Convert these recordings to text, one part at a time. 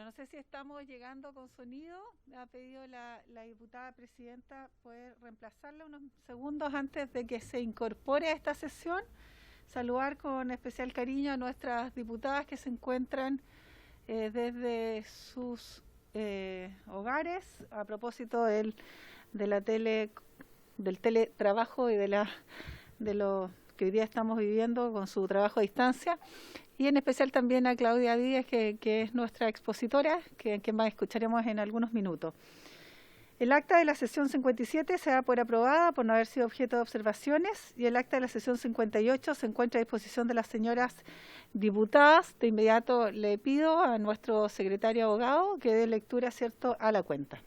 no sé si estamos llegando con sonido. Me ha pedido la diputada presidenta poder reemplazarla unos segundos antes de que se incorpore a esta sesión. Saludar con especial cariño a nuestras diputadas que se encuentran desde sus hogares a propósito del teletrabajo y de lo que hoy día estamos viviendo con su trabajo a distancia. Y en especial también a Claudia Díez, que es nuestra expositora, que más escucharemos en algunos minutos. El acta de la sesión 57 se da por aprobada por no haber sido objeto de observaciones, y el acta de la sesión 58 se encuentra a disposición de las señoras diputadas. De inmediato le pido a nuestro secretario abogado que dé lectura, ¿cierto?, a la cuenta.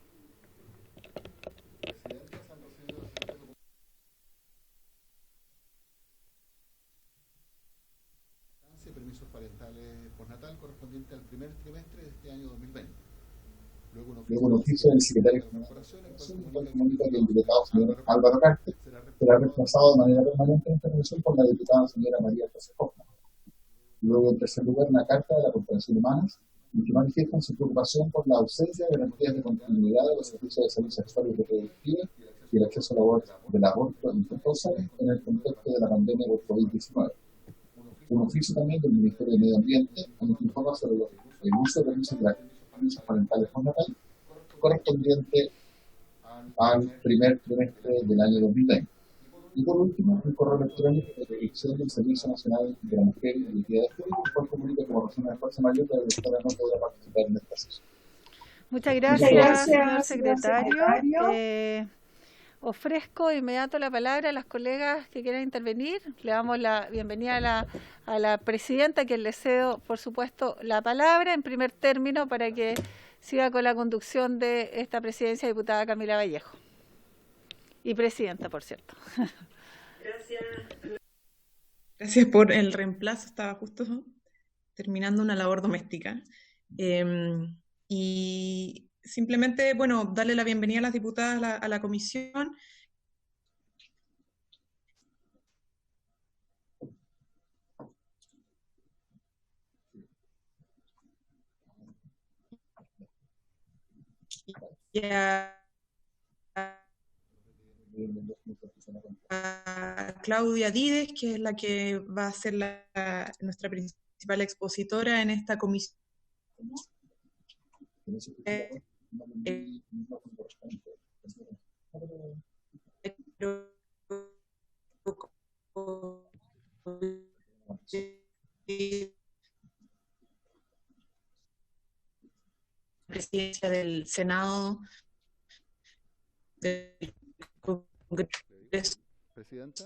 Permisos parentales postnatal correspondiente al primer trimestre de este año 2020. Luego un oficio del secretario de la Corporación, el cual comunica que el diputado señor Álvaro Carter será reemplazado de manera permanente en esta comisión por la diputada señora María José Hoffman. Luego, en tercer lugar, una carta de la Corporación Humanas en que manifiestan su preocupación por la ausencia de garantías de continuidad de los servicios de salud sexual y reproductiva y el acceso al aborto intercausal en el contexto de la pandemia por COVID-19. Un oficio también del Ministerio de Medio Ambiente, en el que informa sobre el uso de permisos parentales postnatal correspondiente al primer trimestre del año 2020. Y por último, un correo electrónico de dirección del Servicio Nacional de la Mujer y de Equidad de Género, el cual comunica que por razones de fuerza mayor la directora no podrá participar en esta sesión. Muchas gracias, señor secretario. Ofrezco de inmediato la palabra a las colegas que quieran intervenir. Le damos la bienvenida a la presidenta, a quien le cedo, por supuesto, la palabra en primer término para que siga con la conducción de esta presidencia, diputada Camila Vallejo. Y presidenta, por cierto. Gracias por el reemplazo. Estaba justo terminando una labor doméstica. Y simplemente, bueno, darle la bienvenida a las diputadas a la comisión. Y a Claudia Díez, que es la que va a ser nuestra principal expositora en esta comisión. Presidencia del Senado, del Congreso. Presidenta,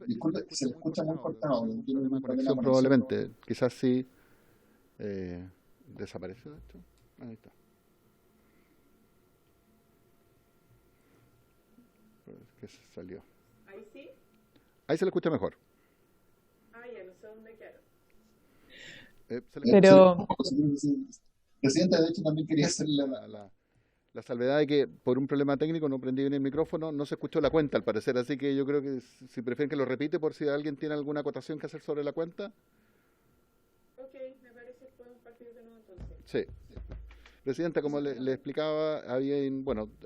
disculpe, se le escucha muy cortado. Tiene una conexión probablemente. Quizás sí desapareció esto. Ahí está. Que se salió. ¿Ahí sí? Ahí se le escucha mejor. Ah, ya no sé dónde quedaron. Pero... Presidenta, de hecho, también quería hacer la salvedad de que por un problema técnico no prendí bien el micrófono, no se escuchó la cuenta al parecer, así que yo creo que si prefieren que lo repite por si alguien tiene alguna acotación que hacer sobre la cuenta. Ok, me parece que podemos partir de nuevo entonces. Sí. Presidenta, como le explicaba, había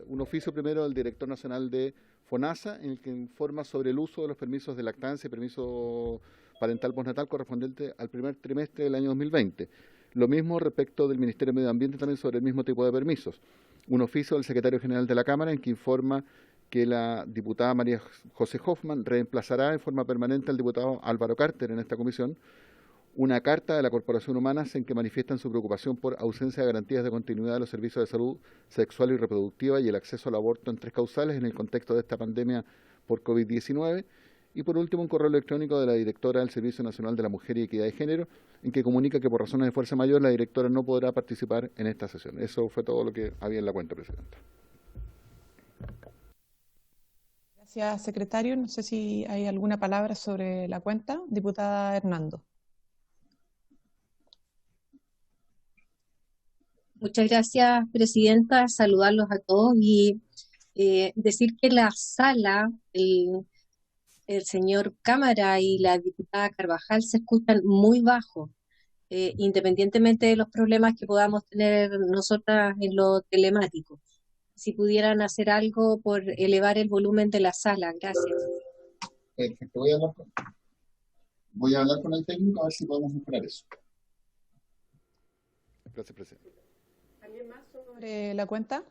un oficio primero del director nacional de FONASA en el que informa sobre el uso de los permisos de lactancia y permiso parental postnatal correspondiente al primer trimestre del año 2020. Lo mismo respecto del Ministerio de Medio Ambiente también sobre el mismo tipo de permisos. Un oficio del secretario general de la Cámara en que informa que la diputada María José Hoffman reemplazará en forma permanente al diputado Álvaro Carter en esta comisión. Una carta de la Corporación Humanas en que manifiestan su preocupación por ausencia de garantías de continuidad de los servicios de salud sexual y reproductiva y el acceso al aborto en 3 causales en el contexto de esta pandemia por COVID-19. Y por último, un correo electrónico de la directora del Servicio Nacional de la Mujer y Equidad de Género, en que comunica que por razones de fuerza mayor la directora no podrá participar en esta sesión. Eso fue todo lo que había en la cuenta, Presidenta. Gracias, secretario. No sé si hay alguna palabra sobre la cuenta. Diputada Hernando. Muchas gracias, presidenta. Saludarlos a todos y decir que la sala, el señor Cámara y la diputada Carvajal se escuchan muy bajo. independientemente de los problemas que podamos tener nosotras en lo telemático. Si pudieran hacer algo por elevar el volumen de la sala. Gracias. Perfecto, voy a hablar con el técnico a ver si podemos mejorar eso. Gracias, presidente. ¿Alguien más sobre la cuenta?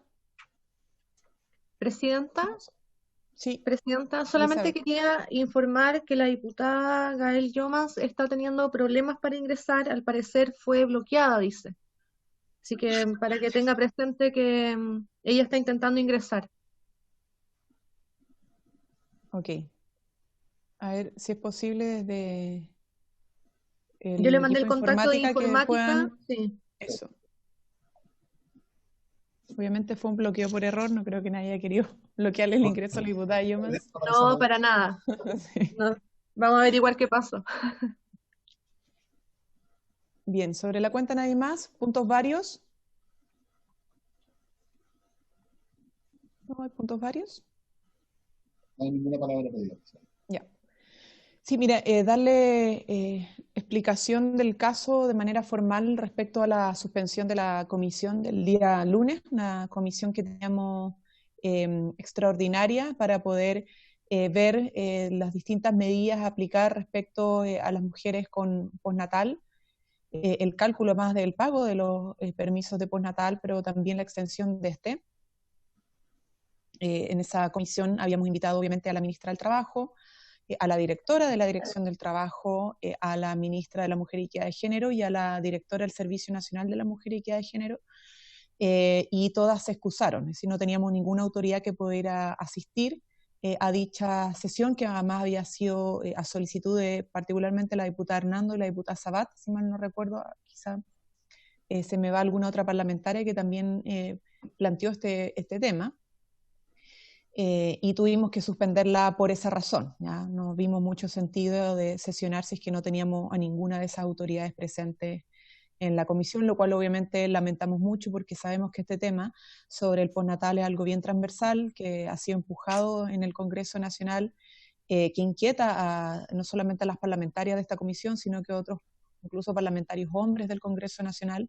Presidenta, Sí. Presidenta, solamente Elizabeth. quería informar que la diputada Gael Llomas está teniendo problemas para ingresar, al parecer fue bloqueada, dice. Así que para que tenga presente que ella está intentando ingresar. Ok. A ver si es posible desde Yo le mandé el equipo contacto de que informática, puedan... sí. Eso. Obviamente fue un bloqueo por error, no creo que nadie haya querido bloquearle el ingreso a la diputada Llomas. No, para nada. Sí. No, vamos a averiguar qué pasó. Bien, sobre la cuenta nadie más, puntos varios. ¿No hay puntos varios? No hay ninguna palabra pedida. Ya. Sí, mira, darle explicación del caso de manera formal respecto a la suspensión de la comisión del día lunes, una comisión que teníamos extraordinaria para poder ver las distintas medidas a aplicar respecto a las mujeres con postnatal, el cálculo más del pago de los permisos de postnatal, pero también la extensión de este. En esa comisión habíamos invitado obviamente a la ministra del Trabajo, a la directora de la Dirección del Trabajo, a la ministra de la Mujer y Equidad de Género y a la directora del Servicio Nacional de la Mujer y Equidad de Género, y todas se excusaron, es decir, no teníamos ninguna autoridad que pudiera asistir a dicha sesión, que además había sido a solicitud de particularmente la diputada Hernando y la diputada Sabat, si mal no recuerdo, quizá se me va alguna otra parlamentaria que también planteó este tema. Y tuvimos que suspenderla por esa razón. ¿Ya? No vimos mucho sentido de sesionar si es que no teníamos a ninguna de esas autoridades presentes en la comisión, lo cual obviamente lamentamos mucho porque sabemos que este tema sobre el postnatal es algo bien transversal, que ha sido empujado en el Congreso Nacional, que inquieta no solamente a las parlamentarias de esta comisión, sino que a otros, incluso parlamentarios hombres del Congreso Nacional,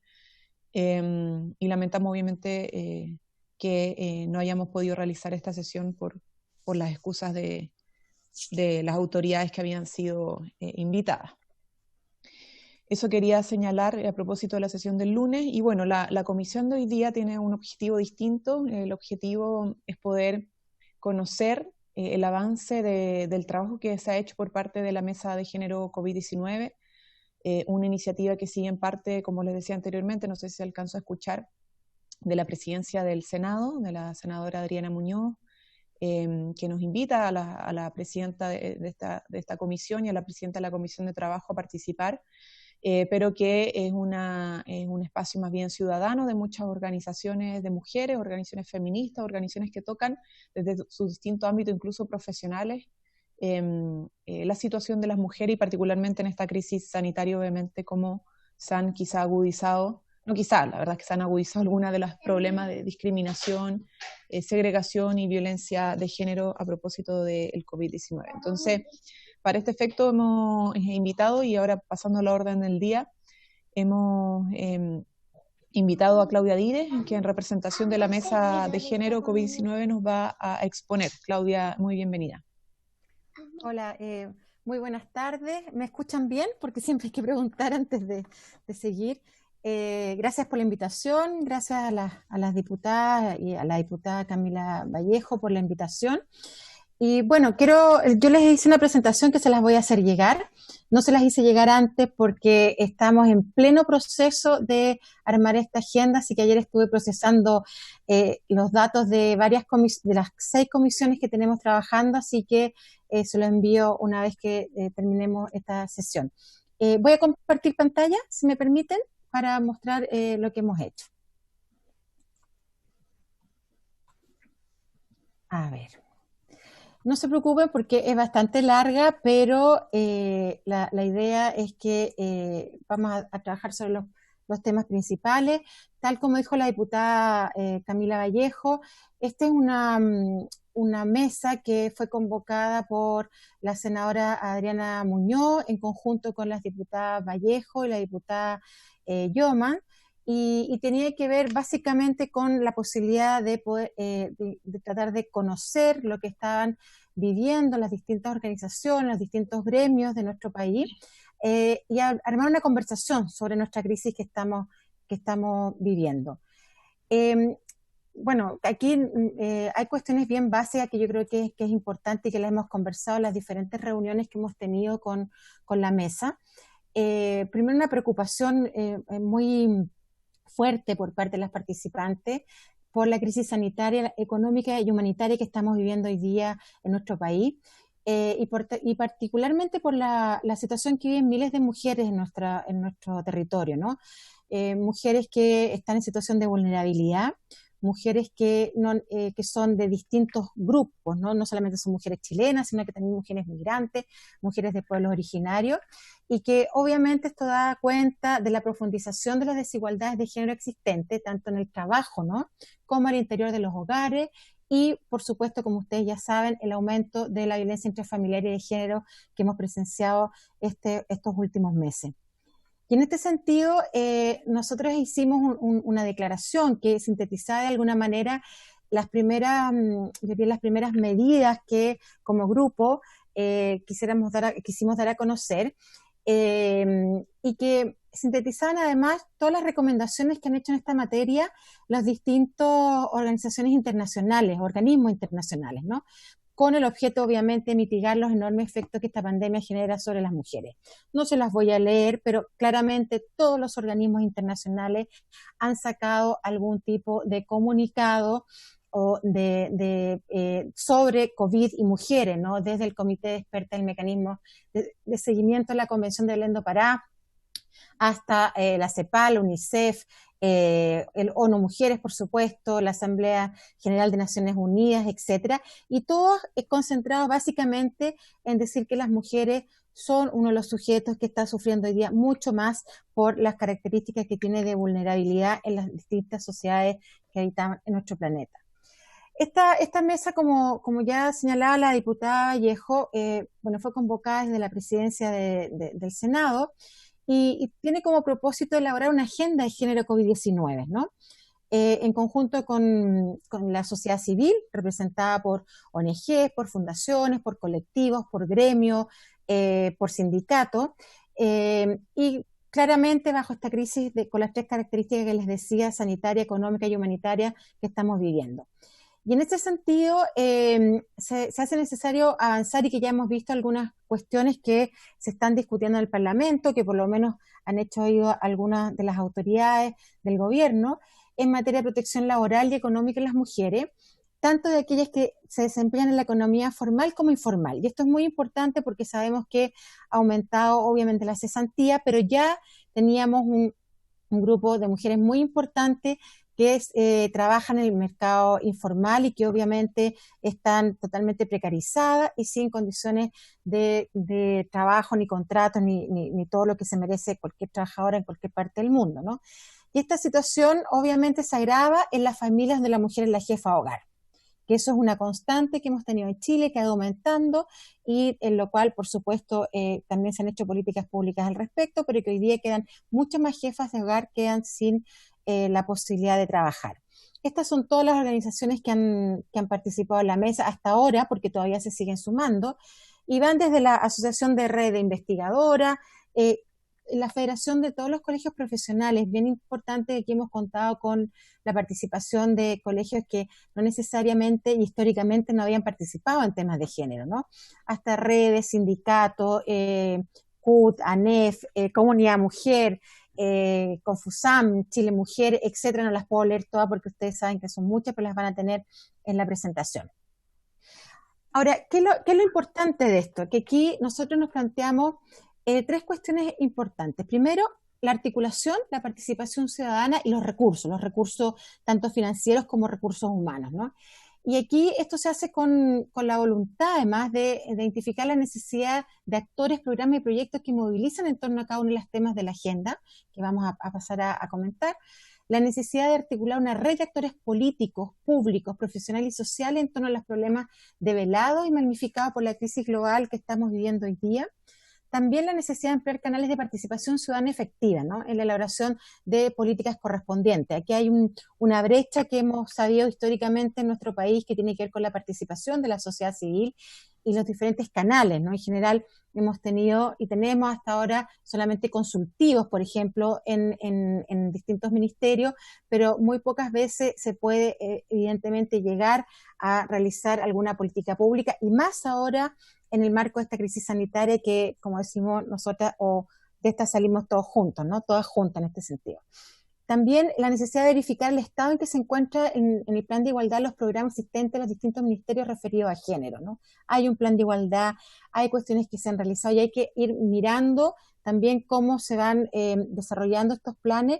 y lamentamos obviamente que no hayamos podido realizar esta sesión por las excusas de las autoridades que habían sido invitadas. Eso quería señalar a propósito de la sesión del lunes. Y bueno, la comisión de hoy día tiene un objetivo distinto. El objetivo es poder conocer el avance del trabajo que se ha hecho por parte de la Mesa de Género COVID-19, una iniciativa que sigue en parte, como les decía anteriormente, no sé si se alcanzó a escuchar, de la presidencia del Senado, de la senadora Adriana Muñoz, que nos invita a la presidenta de esta comisión y a la presidenta de la Comisión de Trabajo a participar, pero que es un espacio más bien ciudadano de muchas organizaciones de mujeres, organizaciones feministas, organizaciones que tocan desde sus distintos ámbitos, incluso profesionales, la situación de las mujeres y particularmente en esta crisis sanitaria, obviamente, cómo se han quizá agudizado, no quizá, la verdad es que se han agudizado algunos de los problemas de discriminación, segregación y violencia de género a propósito del COVID-19. Entonces, para este efecto hemos invitado, y ahora pasando a la orden del día, hemos invitado a Claudia Díez, que en representación de la Mesa de Género COVID-19 nos va a exponer. Claudia, muy bienvenida. Hola, muy buenas tardes. ¿Me escuchan bien? Porque siempre hay que preguntar antes de seguir. Gracias por la invitación, gracias a las diputadas y a la diputada Camila Vallejo por la invitación. Y bueno, yo les hice una presentación que se las voy a hacer llegar. No se las hice llegar antes porque estamos en pleno proceso de armar esta agenda, así que ayer estuve procesando los datos de de las 6 comisiones que tenemos trabajando, así que se los envío una vez que terminemos esta sesión. Voy a compartir pantalla, si me permiten, para mostrar lo que hemos hecho. A ver. No se preocupen porque es bastante larga, pero la idea es que vamos a trabajar sobre los temas principales. Tal como dijo la diputada Camila Vallejo, esta es una mesa que fue convocada por la senadora Adriana Muñoz en conjunto con las diputadas Vallejo y la diputada Yoman, y tenía que ver básicamente con la posibilidad de poder de tratar de conocer lo que estaban viviendo las distintas organizaciones, los distintos gremios de nuestro país, y armar una conversación sobre nuestra crisis que estamos viviendo. Bueno, aquí hay cuestiones bien básicas que yo creo que es importante y que las hemos conversado en las diferentes reuniones que hemos tenido con la mesa. Primero, una preocupación muy fuerte por parte de las participantes por la crisis sanitaria, económica y humanitaria que estamos viviendo hoy día en nuestro país, y particularmente por la situación que viven miles de mujeres en nuestro territorio, ¿no? Mujeres que están en situación de vulnerabilidad, mujeres que son de distintos grupos, ¿no? No solamente son mujeres chilenas, sino que también mujeres migrantes, mujeres de pueblos originarios, y que obviamente esto da cuenta de la profundización de las desigualdades de género existentes, tanto en el trabajo, ¿no?, como al interior de los hogares, y por supuesto, como ustedes ya saben, el aumento de la violencia intrafamiliar y de género que hemos presenciado estos últimos meses. Y en este sentido, nosotros hicimos una declaración que sintetizaba de alguna manera las primeras medidas que como grupo quisimos dar a conocer, y que sintetizaban además todas las recomendaciones que han hecho en esta materia las distintas organizaciones internacionales, organismos internacionales, ¿no?, con el objeto, obviamente, de mitigar los enormes efectos que esta pandemia genera sobre las mujeres. No se las voy a leer, pero claramente todos los organismos internacionales han sacado algún tipo de comunicado o sobre COVID y mujeres, ¿no?, desde el Comité de Expertas del Mecanismo de Seguimiento de la Convención de Belén do Pará, hasta la CEPAL, UNICEF, el ONU Mujeres, por supuesto, la Asamblea General de Naciones Unidas, etcétera, y todo es concentrado básicamente en decir que las mujeres son uno de los sujetos que está sufriendo hoy día mucho más por las características que tiene de vulnerabilidad en las distintas sociedades que habitan en nuestro planeta. Esta mesa, como ya señalaba la diputada Vallejo, fue convocada desde la presidencia del Senado, y tiene como propósito elaborar una agenda de género COVID-19, ¿no?, en conjunto con la sociedad civil, representada por ONG, por fundaciones, por colectivos, por gremios, por sindicatos, y claramente bajo esta crisis con las tres características que les decía, sanitaria, económica y humanitaria, que estamos viviendo. Y en este sentido se hace necesario avanzar, y que ya hemos visto algunas cuestiones que se están discutiendo en el Parlamento, que por lo menos han hecho oído algunas de las autoridades del gobierno, en materia de protección laboral y económica de las mujeres, tanto de aquellas que se desempeñan en la economía formal como informal. Y esto es muy importante porque sabemos que ha aumentado obviamente la cesantía, pero ya teníamos un grupo de mujeres muy importante que trabajan en el mercado informal y que obviamente están totalmente precarizadas y sin condiciones de trabajo, ni contratos, ni todo lo que se merece cualquier trabajadora en cualquier parte del mundo, ¿no? Y esta situación obviamente se agrava en las familias donde la mujer es la jefa de hogar, que eso es una constante que hemos tenido en Chile, que ha ido aumentando, y en lo cual, por supuesto, también se han hecho políticas públicas al respecto, pero que hoy día quedan muchas más jefas de hogar, quedan sin la posibilidad de trabajar. Estas son todas las organizaciones que han participado en la mesa hasta ahora, porque todavía se siguen sumando, y van desde la Asociación de Red de Investigadoras, la Federación de todos los colegios profesionales, bien importante. Aquí hemos contado con la participación de colegios que no necesariamente y históricamente no habían participado en temas de género, ¿no? Hasta redes, sindicatos, CUT, ANEF, Comunidad Mujer, Confusam, Chile Mujer, etcétera. No las puedo leer todas porque ustedes saben que son muchas, pero las van a tener en la presentación. Ahora, ¿qué es lo importante de esto? Que aquí nosotros nos planteamos tres cuestiones importantes. Primero, la articulación, la participación ciudadana y los recursos tanto financieros como recursos humanos, ¿no? Y aquí esto se hace con la voluntad, además, de identificar la necesidad de actores, programas y proyectos que movilizan en torno a cada uno de los temas de la agenda, que vamos a pasar a comentar, la necesidad de articular una red de actores políticos, públicos, profesionales y sociales en torno a los problemas develados y magnificados por la crisis global que estamos viviendo hoy día. También la necesidad de ampliar canales de participación ciudadana efectiva, ¿no?, en la elaboración de políticas correspondientes. Aquí hay una brecha que hemos sabido históricamente en nuestro país que tiene que ver con la participación de la sociedad civil y los diferentes canales, ¿no? En general hemos tenido y tenemos hasta ahora solamente consultivos, por ejemplo, en distintos ministerios, pero muy pocas veces se puede evidentemente llegar a realizar alguna política pública, y más ahora en el marco de esta crisis sanitaria que, como decimos nosotras, o de esta salimos todos juntos, ¿no? Todas juntas en este sentido. También la necesidad de verificar el estado en que se encuentra en el plan de igualdad los programas existentes en los distintos ministerios referidos a género, ¿no? Hay un plan de igualdad, hay cuestiones que se han realizado y hay que ir mirando también cómo se van desarrollando estos planes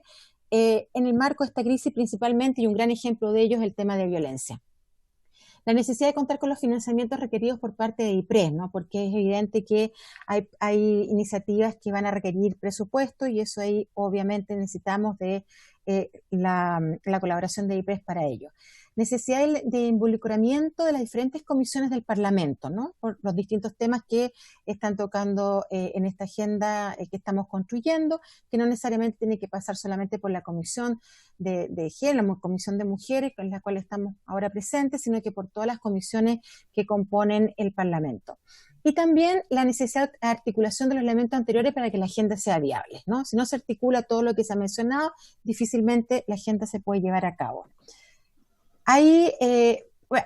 en el marco de esta crisis principalmente, y un gran ejemplo de ello es el tema de violencia. La necesidad de contar con los financiamientos requeridos por parte de IPRES, ¿no? Porque es evidente que hay iniciativas que van a requerir presupuesto, y eso ahí obviamente necesitamos de la colaboración de IPRES para ello. Necesidad de involucramiento de las diferentes comisiones del Parlamento, ¿no? Por los distintos temas que están tocando en esta agenda que estamos construyendo, que no necesariamente tiene que pasar solamente por la Comisión de Género, la Comisión de Mujeres, con la cual estamos ahora presentes, sino que por todas las comisiones que componen el Parlamento. Y también la necesidad de articulación de los elementos anteriores para que la agenda sea viable, ¿no? Si no se articula todo lo que se ha mencionado, difícilmente la agenda se puede llevar a cabo. Ahí,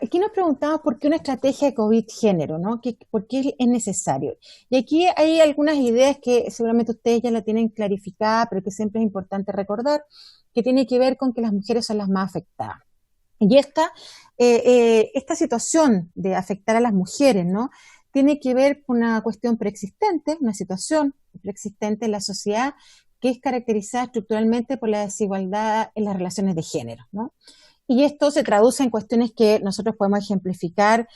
aquí nos preguntamos por qué una estrategia de COVID género, ¿no? ¿Por qué es necesario? Y aquí hay algunas ideas que seguramente ustedes ya la tienen clarificada, pero que siempre es importante recordar, que tiene que ver con que las mujeres son las más afectadas. Y esta situación de afectar a las mujeres, ¿no?, tiene que ver con una cuestión preexistente, una situación preexistente en la sociedad que es caracterizada estructuralmente por la desigualdad en las relaciones de género, ¿no? Y esto se traduce en cuestiones que nosotros podemos ejemplificar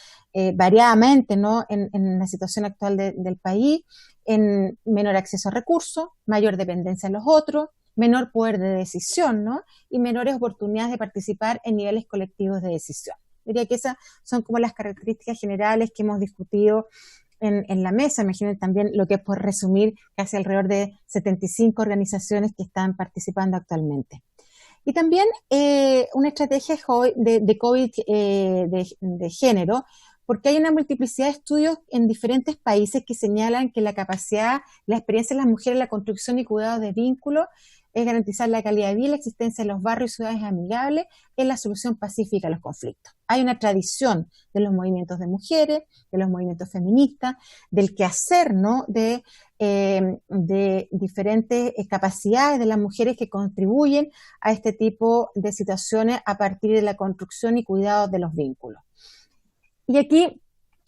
variadamente, ¿no?, en la situación actual del país, en menor acceso a recursos, mayor dependencia de los otros, menor poder de decisión, ¿no?, y menores oportunidades de participar en niveles colectivos de decisión. Diría que esas son como las características generales que hemos discutido en la mesa. Imaginen también lo que es, por resumir, casi alrededor de 75 organizaciones que están participando actualmente. Y también una estrategia de COVID de género, porque hay una multiplicidad de estudios en diferentes países que señalan que la capacidad, la experiencia de las mujeres en la construcción y cuidado de vínculos es garantizar la calidad de vida y la existencia de los barrios y ciudades amigables en la solución pacífica a los conflictos. Hay una tradición de los movimientos de mujeres, de los movimientos feministas, del quehacer, ¿no?, de diferentes capacidades de las mujeres que contribuyen a este tipo de situaciones a partir de la construcción y cuidado de los vínculos. Y aquí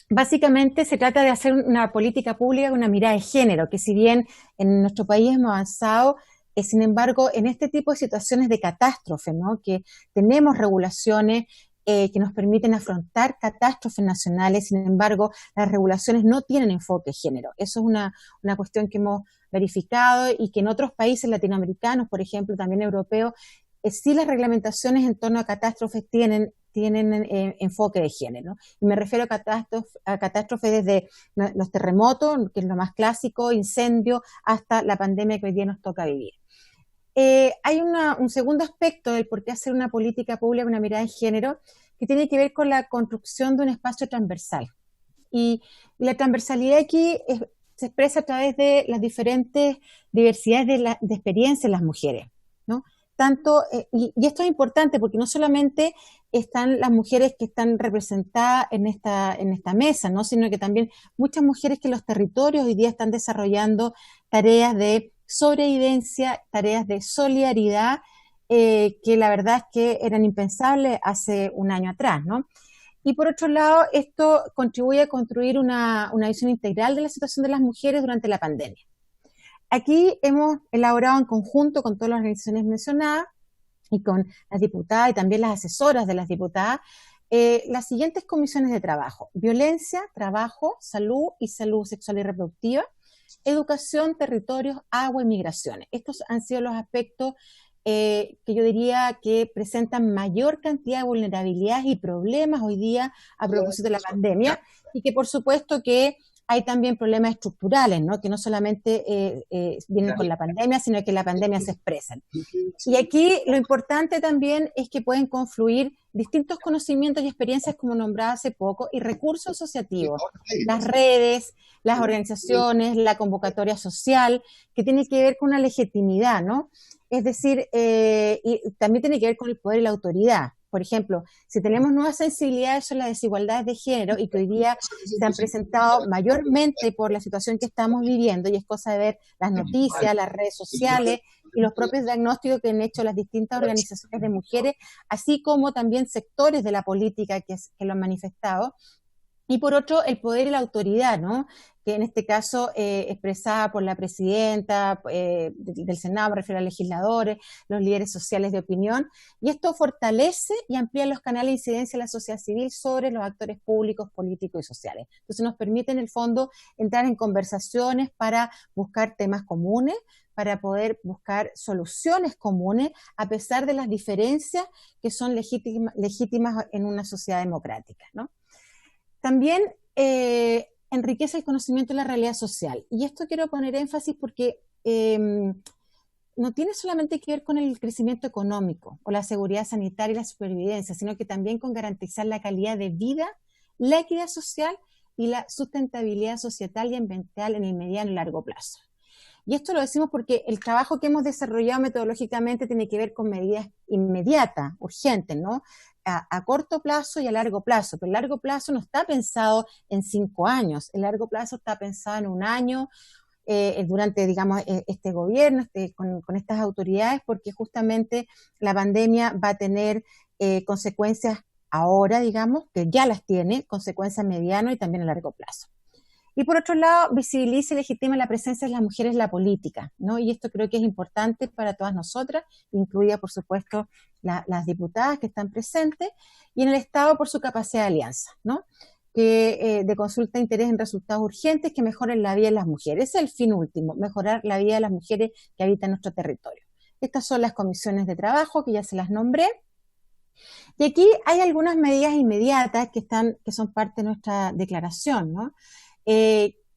básicamente se trata de hacer una política pública con una mirada de género, que si bien en nuestro país hemos avanzado, sin embargo, en este tipo de situaciones de catástrofe, ¿no?, que tenemos regulaciones que nos permiten afrontar catástrofes nacionales, sin embargo, las regulaciones no tienen enfoque de género. Eso es una cuestión que hemos verificado y que en otros países latinoamericanos, por ejemplo, también europeos, sí las reglamentaciones en torno a catástrofes tienen enfoque de género. Y me refiero a catástrofes desde los terremotos, que es lo más clásico, incendios, hasta la pandemia que hoy día nos toca vivir. Hay un segundo aspecto del por qué hacer una política pública con una mirada de género, que tiene que ver con la construcción de un espacio transversal. Y la transversalidad aquí se expresa a través de las diferentes diversidades de experiencias de las mujeres, ¿no? Y esto es importante porque no solamente están las mujeres que están representadas en esta mesa, ¿no?, sino que también muchas mujeres que en los territorios hoy día están desarrollando tareas de sobrevivencia, tareas de solidaridad, que la verdad es que eran impensables hace un año atrás, ¿no? Y por otro lado, esto contribuye a construir una visión integral de la situación de las mujeres durante la pandemia. Aquí hemos elaborado en conjunto con todas las organizaciones mencionadas y con las diputadas y también las asesoras de las diputadas las siguientes comisiones de trabajo: violencia, trabajo, salud y salud sexual y reproductiva, educación, territorios, agua y migraciones. Estos han sido los aspectos que yo diría que presentan mayor cantidad de vulnerabilidades y problemas hoy día a propósito de la pandemia, y que por supuesto que hay también problemas estructurales, ¿no? Que no solamente vienen con la pandemia, sino que la pandemia se expresan. Y aquí lo importante también es que pueden confluir distintos conocimientos y experiencias, como nombraba hace poco, y recursos asociativos, las redes, las organizaciones, la convocatoria social, que tiene que ver con una legitimidad, ¿no? Es decir, y también tiene que ver con el poder y la autoridad. Por ejemplo, si tenemos nuevas sensibilidades sobre las desigualdades de género y que hoy día se han presentado mayormente por la situación que estamos viviendo, y es cosa de ver las noticias, las redes sociales y los propios diagnósticos que han hecho las distintas organizaciones de mujeres, así como también sectores de la política que lo han manifestado. Y por otro, el poder y la autoridad, ¿no? Que en este caso expresada por la presidenta del Senado, me refiero a legisladores, los líderes sociales de opinión, y esto fortalece y amplía los canales de incidencia de la sociedad civil sobre los actores públicos, políticos y sociales. Entonces nos permite en el fondo entrar en conversaciones para buscar temas comunes, para poder buscar soluciones comunes, a pesar de las diferencias que son legítimas en una sociedad democrática, ¿no? También enriquece el conocimiento de la realidad social. Y esto quiero poner énfasis porque no tiene solamente que ver con el crecimiento económico o la seguridad sanitaria y la supervivencia, sino que también con garantizar la calidad de vida, la equidad social y la sustentabilidad societal y ambiental en el mediano y largo plazo. Y esto lo decimos porque el trabajo que hemos desarrollado metodológicamente tiene que ver con medidas inmediatas, urgentes, ¿no? A corto plazo y a largo plazo, pero el largo plazo no está pensado en 5 años, el largo plazo está pensado en 1 año, durante, digamos, este gobierno, con estas autoridades, porque justamente la pandemia va a tener consecuencias ahora, digamos, que ya las tiene, consecuencias a mediano y también a largo plazo. Y por otro lado, visibiliza y legitima la presencia de las mujeres en la política, ¿no? Y esto creo que es importante para todas nosotras, incluida, por supuesto, las diputadas que están presentes, y en el Estado por su capacidad de alianza, ¿no? Que de consulta de interés en resultados urgentes que mejoren la vida de las mujeres. Ese es el fin último, mejorar la vida de las mujeres que habitan nuestro territorio. Estas son las comisiones de trabajo, que ya se las nombré. Y aquí hay algunas medidas inmediatas que son parte de nuestra declaración, ¿no?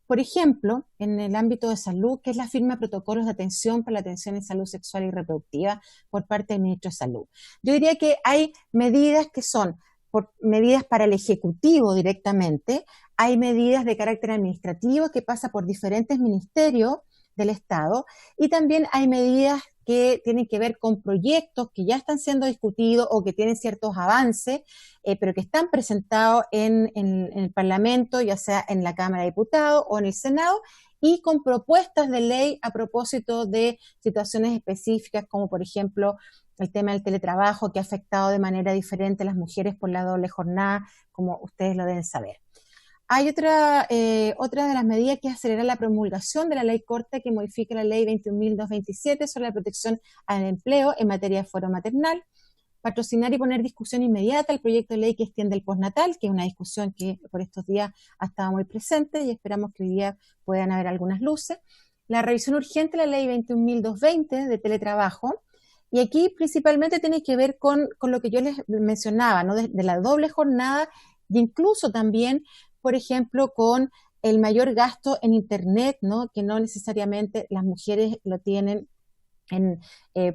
Por ejemplo, en el ámbito de salud, que es la firma de protocolos de atención para la atención en salud sexual y reproductiva por parte del Ministro de Salud. Yo diría que hay medidas que son medidas para el Ejecutivo directamente, hay medidas de carácter administrativo que pasa por diferentes ministerios del Estado, y también hay medidas que tienen que ver con proyectos que ya están siendo discutidos o que tienen ciertos avances, pero que están presentados en el Parlamento, ya sea en la Cámara de Diputados o en el Senado, y con propuestas de ley a propósito de situaciones específicas, como por ejemplo el tema del teletrabajo, que ha afectado de manera diferente a las mujeres por la doble jornada, como ustedes lo deben saber. Hay otra de las medidas que es acelerar la promulgación de la ley corta que modifica la ley 21.227 sobre la protección al empleo en materia de fuero maternal, patrocinar y poner discusión inmediata el proyecto de ley que extiende el postnatal, que es una discusión que por estos días ha estado muy presente y esperamos que hoy día puedan haber algunas luces, la revisión urgente de la ley 21.220 de teletrabajo, y aquí principalmente tiene que ver con lo que yo les mencionaba, ¿no? de la doble jornada, e incluso también, por ejemplo, con el mayor gasto en Internet, ¿no? Que no necesariamente las mujeres lo tienen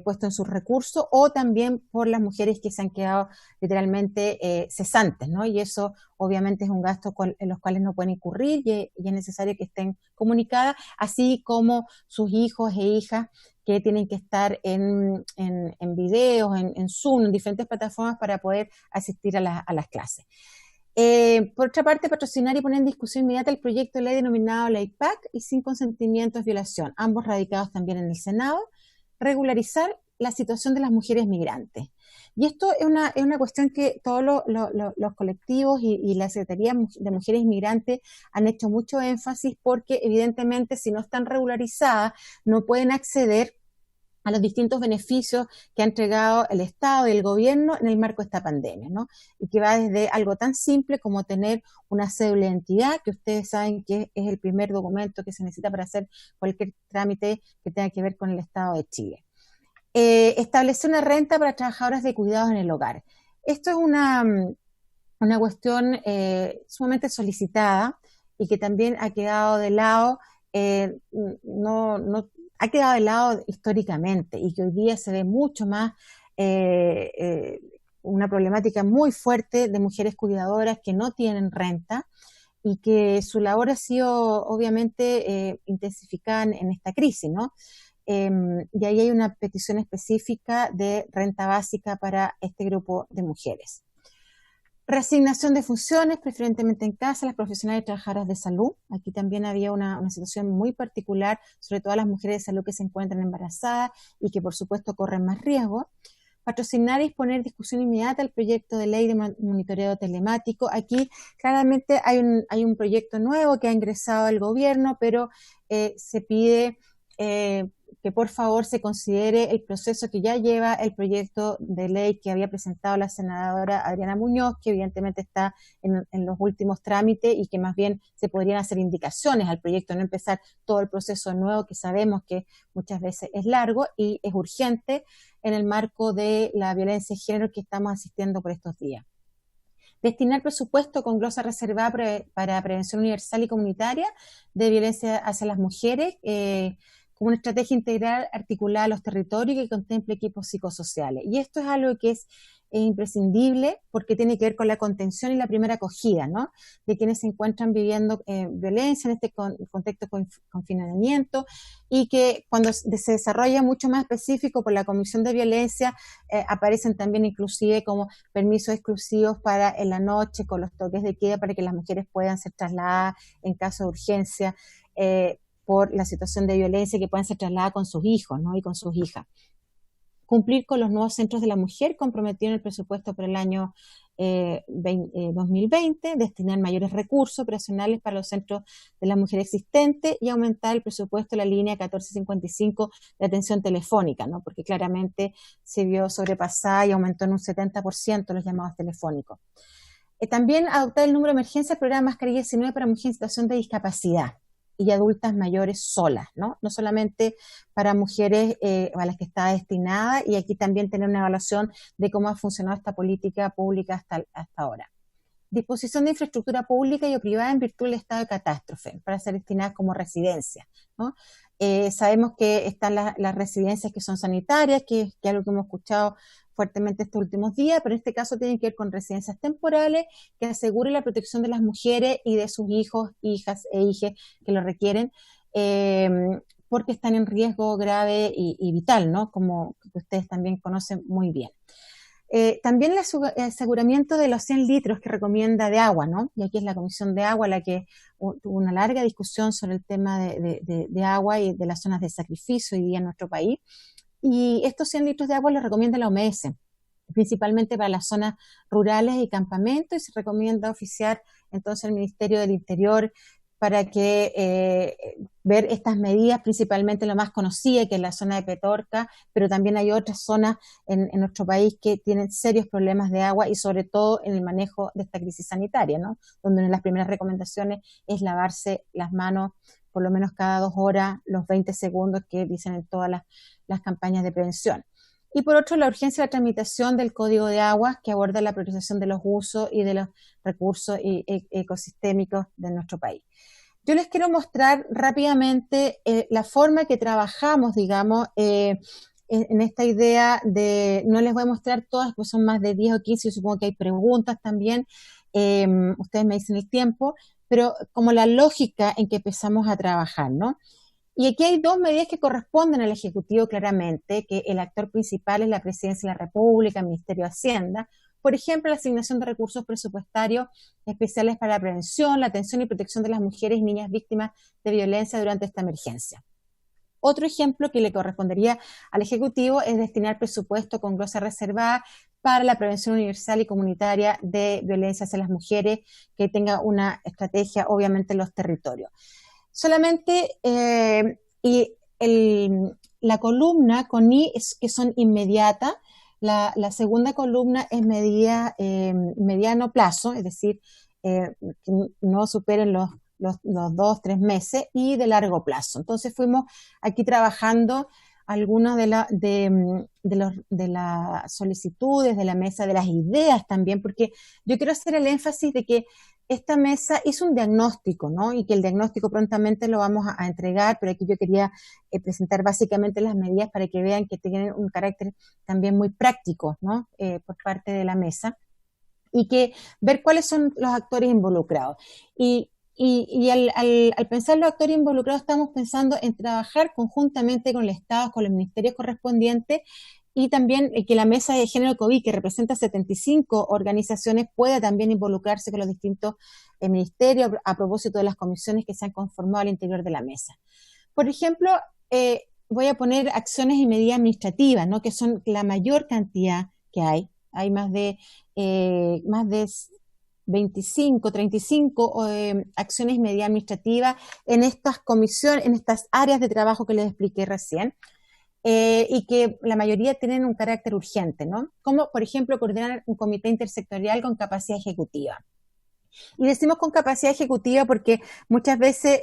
puesto en sus recursos, o también por las mujeres que se han quedado literalmente cesantes, ¿no? Y eso obviamente es un gasto en los cuales no pueden incurrir, y es necesario que estén comunicadas, así como sus hijos e hijas que tienen que estar en videos, en Zoom, en diferentes plataformas para poder asistir a las clases. Por otra parte, patrocinar y poner en discusión inmediata el proyecto de ley denominado Ley PAC y sin consentimiento es violación, ambos radicados también en el Senado. Regularizar la situación de las mujeres migrantes. Y esto es una cuestión que todos los colectivos y la Secretaría de Mujeres Migrantes han hecho mucho énfasis, porque evidentemente si no están regularizadas no pueden acceder a los distintos beneficios que ha entregado el Estado y el gobierno en el marco de esta pandemia, ¿no? Y que va desde algo tan simple como tener una cédula de identidad, que ustedes saben que es el primer documento que se necesita para hacer cualquier trámite que tenga que ver con el Estado de Chile. Establecer una renta para trabajadoras de cuidados en el hogar. Esto es una cuestión sumamente solicitada y que también ha quedado de lado, ha quedado de lado históricamente, y que hoy día se ve mucho más una problemática muy fuerte de mujeres cuidadoras que no tienen renta y que su labor ha sido obviamente intensificada en esta crisis, ¿no? Y ahí hay una petición específica de renta básica para este grupo de mujeres. Reasignación de funciones, preferentemente en casa, las profesionales y trabajadoras de salud. Aquí también había una situación muy particular, sobre todo las mujeres de salud que se encuentran embarazadas y que por supuesto corren más riesgo. Patrocinar y exponer discusión inmediata al proyecto de ley de monitoreo telemático. Aquí claramente hay un proyecto nuevo que ha ingresado el gobierno, pero se pide que por favor se considere el proceso que ya lleva el proyecto de ley que había presentado la senadora Adriana Muñoz, que evidentemente está en los últimos trámites y que más bien se podrían hacer indicaciones al proyecto, no empezar todo el proceso nuevo que sabemos que muchas veces es largo y es urgente en el marco de la violencia de género que estamos asistiendo por estos días. Destinar presupuesto con glosa reservada para prevención universal y comunitaria de violencia hacia las mujeres, como una estrategia integral articulada a los territorios que contemple equipos psicosociales. Y esto es algo que es imprescindible porque tiene que ver con la contención y la primera acogida, ¿no? De quienes se encuentran viviendo violencia en este contexto de confinamiento, y que cuando se desarrolla mucho más específico por la Comisión de Violencia, aparecen también inclusive como permisos exclusivos para en la noche con los toques de queda para que las mujeres puedan ser trasladadas en caso de urgencia por la situación de violencia, que puedan ser trasladadas con sus hijos, ¿no? Y con sus hijas. Cumplir con los nuevos centros de la mujer comprometido en el presupuesto para el año 2020, destinar mayores recursos operacionales para los centros de la mujer existentes y aumentar el presupuesto de la línea 1455 de atención telefónica, ¿no? Porque claramente se vio sobrepasada y aumentó en un 70% los llamados telefónicos. También adoptar el número de emergencia del programa Mascarilla 19 para mujeres en situación de discapacidad y adultas mayores solas, ¿no? No solamente para mujeres a las que está destinada, y aquí también tener una evaluación de cómo ha funcionado esta política pública hasta ahora. Disposición de infraestructura pública y o privada en virtud del estado de catástrofe para ser destinadas como residencias, ¿no? Sabemos que están las residencias que son sanitarias, que es algo que hemos escuchado fuertemente estos últimos días, pero en este caso tienen que ver con residencias temporales que aseguren la protección de las mujeres y de sus hijos, hijas e hijes que lo requieren, porque están en riesgo grave y vital, ¿no? Como ustedes también conocen muy bien. También el aseguramiento de los 100 litros que recomienda de agua, ¿no? Y aquí es la Comisión de Agua la que tuvo una larga discusión sobre el tema de agua y de las zonas de sacrificio hoy día en nuestro país. Y estos 100 litros de agua los recomienda la OMS, principalmente para las zonas rurales y campamentos, y se recomienda oficiar entonces el Ministerio del Interior para que ver estas medidas, principalmente lo más conocida, que es la zona de Petorca, pero también hay otras zonas en nuestro país que tienen serios problemas de agua y sobre todo en el manejo de esta crisis sanitaria, ¿no? Donde una de las primeras recomendaciones es lavarse las manos por lo menos cada 2 horas, los 20 segundos que dicen en todas las campañas de prevención. Y por otro, la urgencia de la tramitación del Código de Aguas, que aborda la priorización de los usos y de los recursos ecosistémicos de nuestro país. Yo les quiero mostrar rápidamente la forma que trabajamos, digamos, en esta idea de, no les voy a mostrar todas, pues son más de 10 o 15, yo supongo que hay preguntas también, ustedes me dicen el tiempo, pero como la lógica en que empezamos a trabajar, ¿no? Y aquí hay 2 medidas que corresponden al Ejecutivo claramente, que el actor principal es la Presidencia de la República, el Ministerio de Hacienda. Por ejemplo, la asignación de recursos presupuestarios especiales para la prevención, la atención y protección de las mujeres y niñas víctimas de violencia durante esta emergencia. Otro ejemplo que le correspondería al Ejecutivo es destinar presupuesto con glosa reservada para la prevención universal y comunitaria de violencia hacia las mujeres, que tenga una estrategia obviamente en los territorios. Solamente, y la columna con I es que son inmediatas. La segunda columna es medida mediano plazo, es decir, que no superen los 2-3 meses, y de largo plazo. Entonces fuimos aquí trabajando algunas de las solicitudes de la mesa, de las ideas también, porque yo quiero hacer el énfasis de que esta mesa hizo un diagnóstico, ¿no? Y que el diagnóstico prontamente lo vamos a entregar, pero aquí yo quería presentar básicamente las medidas para que vean que tienen un carácter también muy práctico, ¿no? Por parte de la mesa, y que ver cuáles son los actores involucrados. Y al pensar los actores involucrados, estamos pensando en trabajar conjuntamente con el Estado, con los ministerios correspondientes, y también que la mesa de género COVID, que representa 75 organizaciones, pueda también involucrarse con los distintos ministerios a propósito de las comisiones que se han conformado al interior de la mesa. Por ejemplo, voy a poner acciones y medidas administrativas, ¿no? Que son la mayor cantidad que hay. Hay más de 25, 35 acciones y medidas administrativas en estas comisiones, en estas áreas de trabajo que les expliqué recién. Y que la mayoría tienen un carácter urgente, ¿no? Como, por ejemplo, coordinar un comité intersectorial con capacidad ejecutiva. Y decimos con capacidad ejecutiva porque muchas veces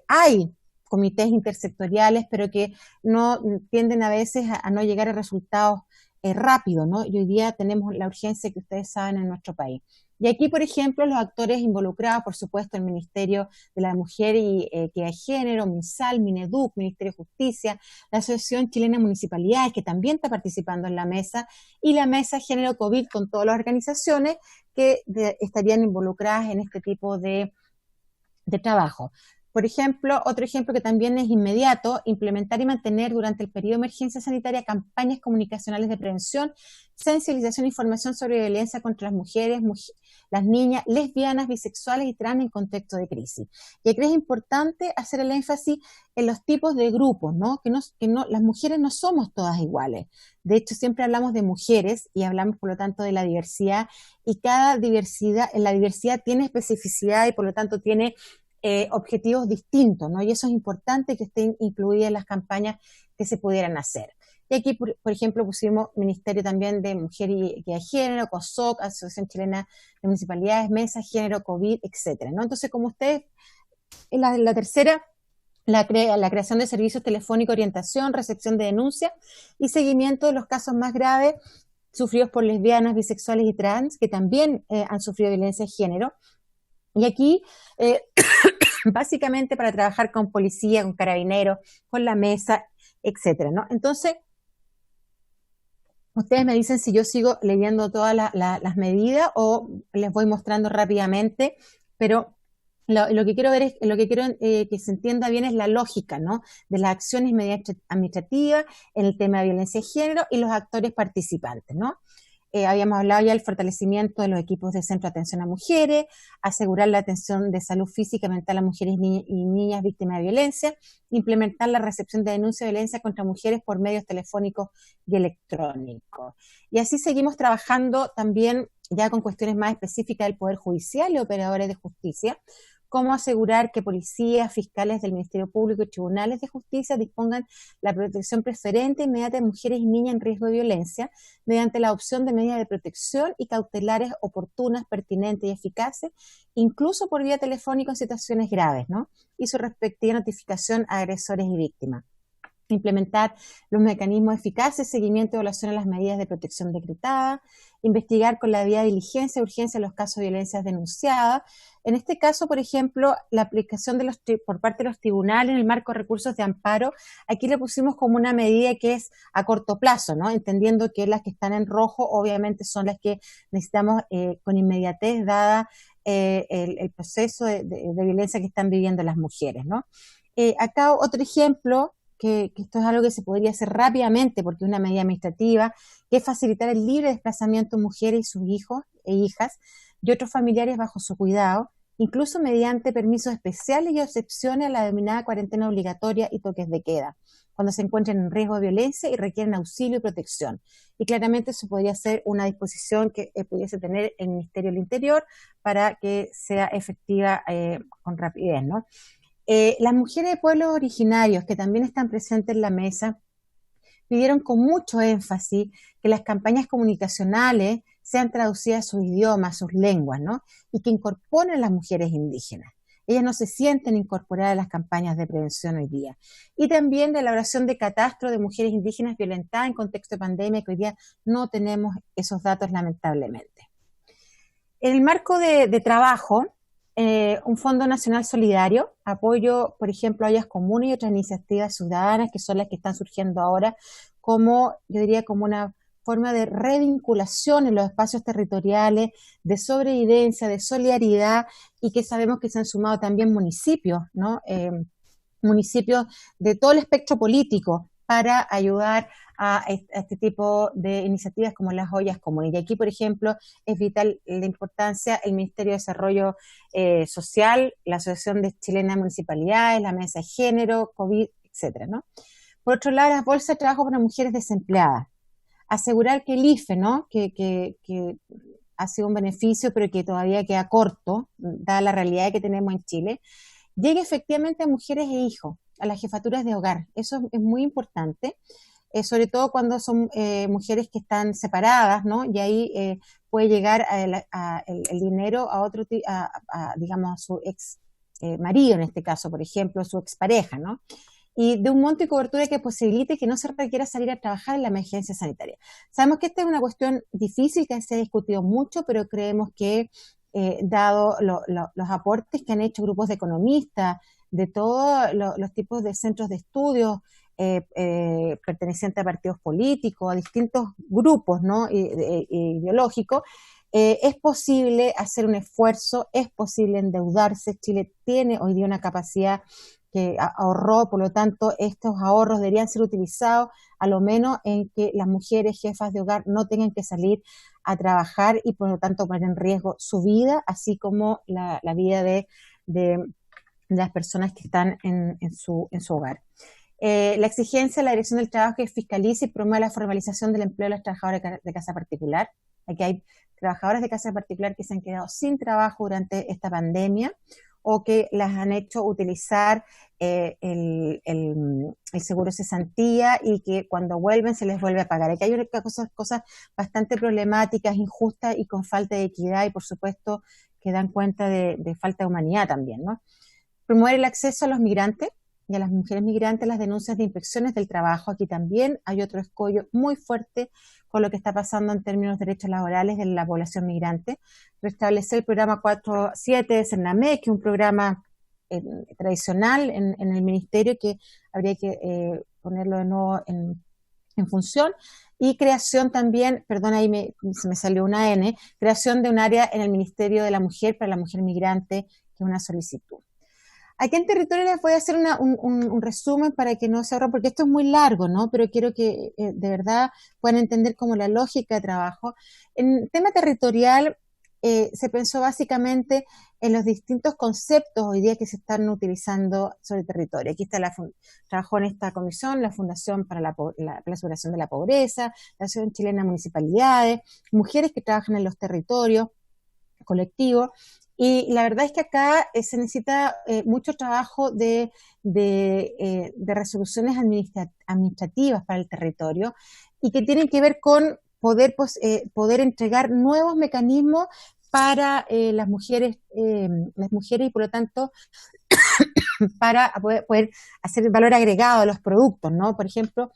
hay comités intersectoriales, pero que no tienden a veces a no llegar a resultados rápidos, ¿no? Y hoy día tenemos la urgencia que ustedes saben en nuestro país. Y aquí, por ejemplo, los actores involucrados, por supuesto, el Ministerio de la Mujer y Equidad de Género, MinSal, Mineduc, Ministerio de Justicia, la Asociación Chilena de Municipalidades, que también está participando en la mesa, y la Mesa Género COVID con todas las organizaciones que estarían involucradas en este tipo de trabajo. Por ejemplo, otro ejemplo que también es inmediato, implementar y mantener durante el periodo de emergencia sanitaria campañas comunicacionales de prevención, sensibilización e información sobre violencia contra las mujeres, las niñas, lesbianas, bisexuales y trans en contexto de crisis. Y aquí es importante hacer el énfasis en los tipos de grupos, ¿no? Que las mujeres no somos todas iguales. De hecho, siempre hablamos de mujeres y hablamos, por lo tanto, de la diversidad, y cada diversidad, la diversidad tiene especificidad y, por lo tanto, tiene objetivos distintos, ¿no? Y eso es importante que estén incluidas en las campañas que se pudieran hacer. Y aquí, por ejemplo, pusimos Ministerio también de Mujer y Equidad de Género, COSOC, Asociación Chilena de Municipalidades, Mesa, Género, COVID, etcétera, ¿no? Entonces, como ustedes, la tercera, la creación de servicios telefónicos, orientación, recepción de denuncias y seguimiento de los casos más graves sufridos por lesbianas, bisexuales y trans, que también han sufrido violencia de género. Y aquí, básicamente para trabajar con policía, con carabineros, con la mesa, etcétera, ¿no? Entonces, ustedes me dicen si yo sigo leyendo todas las medidas o les voy mostrando rápidamente, pero lo que quiero ver es, que se entienda bien es la lógica, ¿no? De las acciones y medidas administrativas en el tema de violencia de género y los actores participantes, ¿no? Habíamos hablado ya del fortalecimiento de los equipos de centro de atención a mujeres, asegurar la atención de salud física y mental a mujeres y niñas víctimas de violencia, implementar la recepción de denuncia de violencia contra mujeres por medios telefónicos y electrónicos. Y así seguimos trabajando también ya con cuestiones más específicas del Poder Judicial y operadores de justicia, cómo asegurar que policías, fiscales del Ministerio Público y tribunales de justicia dispongan la protección preferente e inmediata de mujeres y niñas en riesgo de violencia mediante la adopción de medidas de protección y cautelares oportunas, pertinentes y eficaces, incluso por vía telefónica en situaciones graves, ¿no? Y su respectiva notificación a agresores y víctimas. Implementar los mecanismos eficaces, seguimiento y evaluación a las medidas de protección decretadas, investigar con la debida diligencia y urgencia los casos de violencia denunciadas. En este caso, por ejemplo, la aplicación por parte de los tribunales en el marco de recursos de amparo, aquí le pusimos como una medida que es a corto plazo, ¿no? Entendiendo que las que están en rojo obviamente son las que necesitamos con inmediatez, dada el proceso de violencia que están viviendo las mujeres, ¿no? Acá otro ejemplo, que esto es algo que se podría hacer rápidamente porque es una medida administrativa, que es facilitar el libre desplazamiento de mujeres y sus hijos e hijas y otros familiares bajo su cuidado, incluso mediante permisos especiales y excepciones a la denominada cuarentena obligatoria y toques de queda, cuando se encuentren en riesgo de violencia y requieren auxilio y protección. Y claramente eso podría ser una disposición que pudiese tener el Ministerio del Interior para que sea efectiva con rapidez, ¿no? Las mujeres de pueblos originarios que también están presentes en la mesa pidieron con mucho énfasis que las campañas comunicacionales sean traducidas a sus idiomas, a sus lenguas, ¿no? Y que incorporen a las mujeres indígenas. Ellas no se sienten incorporadas a las campañas de prevención hoy día. Y también de elaboración de catastro de mujeres indígenas violentadas en contexto de pandemia, que hoy día no tenemos esos datos lamentablemente. En el marco de trabajo, un Fondo Nacional Solidario, apoyo, por ejemplo, a ollas comunes y otras iniciativas ciudadanas que son las que están surgiendo ahora, como, yo diría, como una forma de revinculación en los espacios territoriales, de sobrevivencia, de solidaridad, y que sabemos que se han sumado también municipios, ¿no? Municipios de todo el espectro político para ayudar a este tipo de iniciativas como las ollas comunes. Y aquí, por ejemplo, es vital la importancia el Ministerio de Desarrollo Social, la Asociación Chilena de Municipalidades, la Mesa de Género, COVID, etcétera, ¿no? Por otro lado, las bolsas de trabajo para mujeres desempleadas. Asegurar que el IFE, ¿no? que ha sido un beneficio, pero que todavía queda corto, dada la realidad que tenemos en Chile, llegue efectivamente a mujeres e hijos, a las jefaturas de hogar. Eso es muy importante, sobre todo cuando son mujeres que están separadas, ¿no? Y ahí puede llegar el dinero a otro, digamos, a su ex marido, en este caso, por ejemplo, su expareja, ¿no? Y de un monto y cobertura que posibilite que no se requiera salir a trabajar en la emergencia sanitaria. Sabemos que esta es una cuestión difícil que se ha discutido mucho, pero creemos que dado los aportes que han hecho grupos de economistas, de todos los tipos de centros de estudios pertenecientes a partidos políticos, a distintos grupos, ¿no? ideológicos, es posible hacer un esfuerzo, es posible endeudarse. Chile tiene hoy día una capacidad que ahorró, por lo tanto, estos ahorros deberían ser utilizados a lo menos en que las mujeres jefas de hogar no tengan que salir a trabajar y por lo tanto poner en riesgo su vida, así como la vida de las personas que están en su hogar. La exigencia de la Dirección del Trabajo que fiscalice y promueva la formalización del empleo de las trabajadoras de casa particular. Aquí hay trabajadoras de casa particular que se han quedado sin trabajo durante esta pandemia o que las han hecho utilizar el seguro cesantía y que cuando vuelven se les vuelve a pagar. Aquí hay cosas bastante problemáticas, injustas y con falta de equidad y por supuesto que dan cuenta de falta de humanidad también, ¿no? Promover el acceso a los migrantes y a las mujeres migrantes las denuncias de inspecciones del trabajo. Aquí también hay otro escollo muy fuerte con lo que está pasando en términos de derechos laborales de la población migrante. Restablecer el programa 47 de Cernamec, que es un programa tradicional en el ministerio que habría que ponerlo de nuevo en función. Y creación también, perdón, ahí se me salió una N, creación de un área en el Ministerio de la Mujer para la mujer migrante, que es una solicitud. Aquí en territorio les voy a hacer un resumen para que no se ahorren, porque esto es muy largo, ¿no? Pero quiero que de verdad puedan entender como la lógica de trabajo. En tema territorial se pensó básicamente en los distintos conceptos hoy día que se están utilizando sobre el territorio. Aquí está trabajó en esta comisión la Fundación para la Superación de la Pobreza, la Asociación Chilena de Municipalidades, mujeres que trabajan en los territorios colectivos. Y la verdad es que acá se necesita mucho trabajo de resoluciones administrativas para el territorio y que tienen que ver con poder entregar nuevos mecanismos para las mujeres y por lo tanto para poder hacer el valor agregado a los productos, ¿no? Por ejemplo,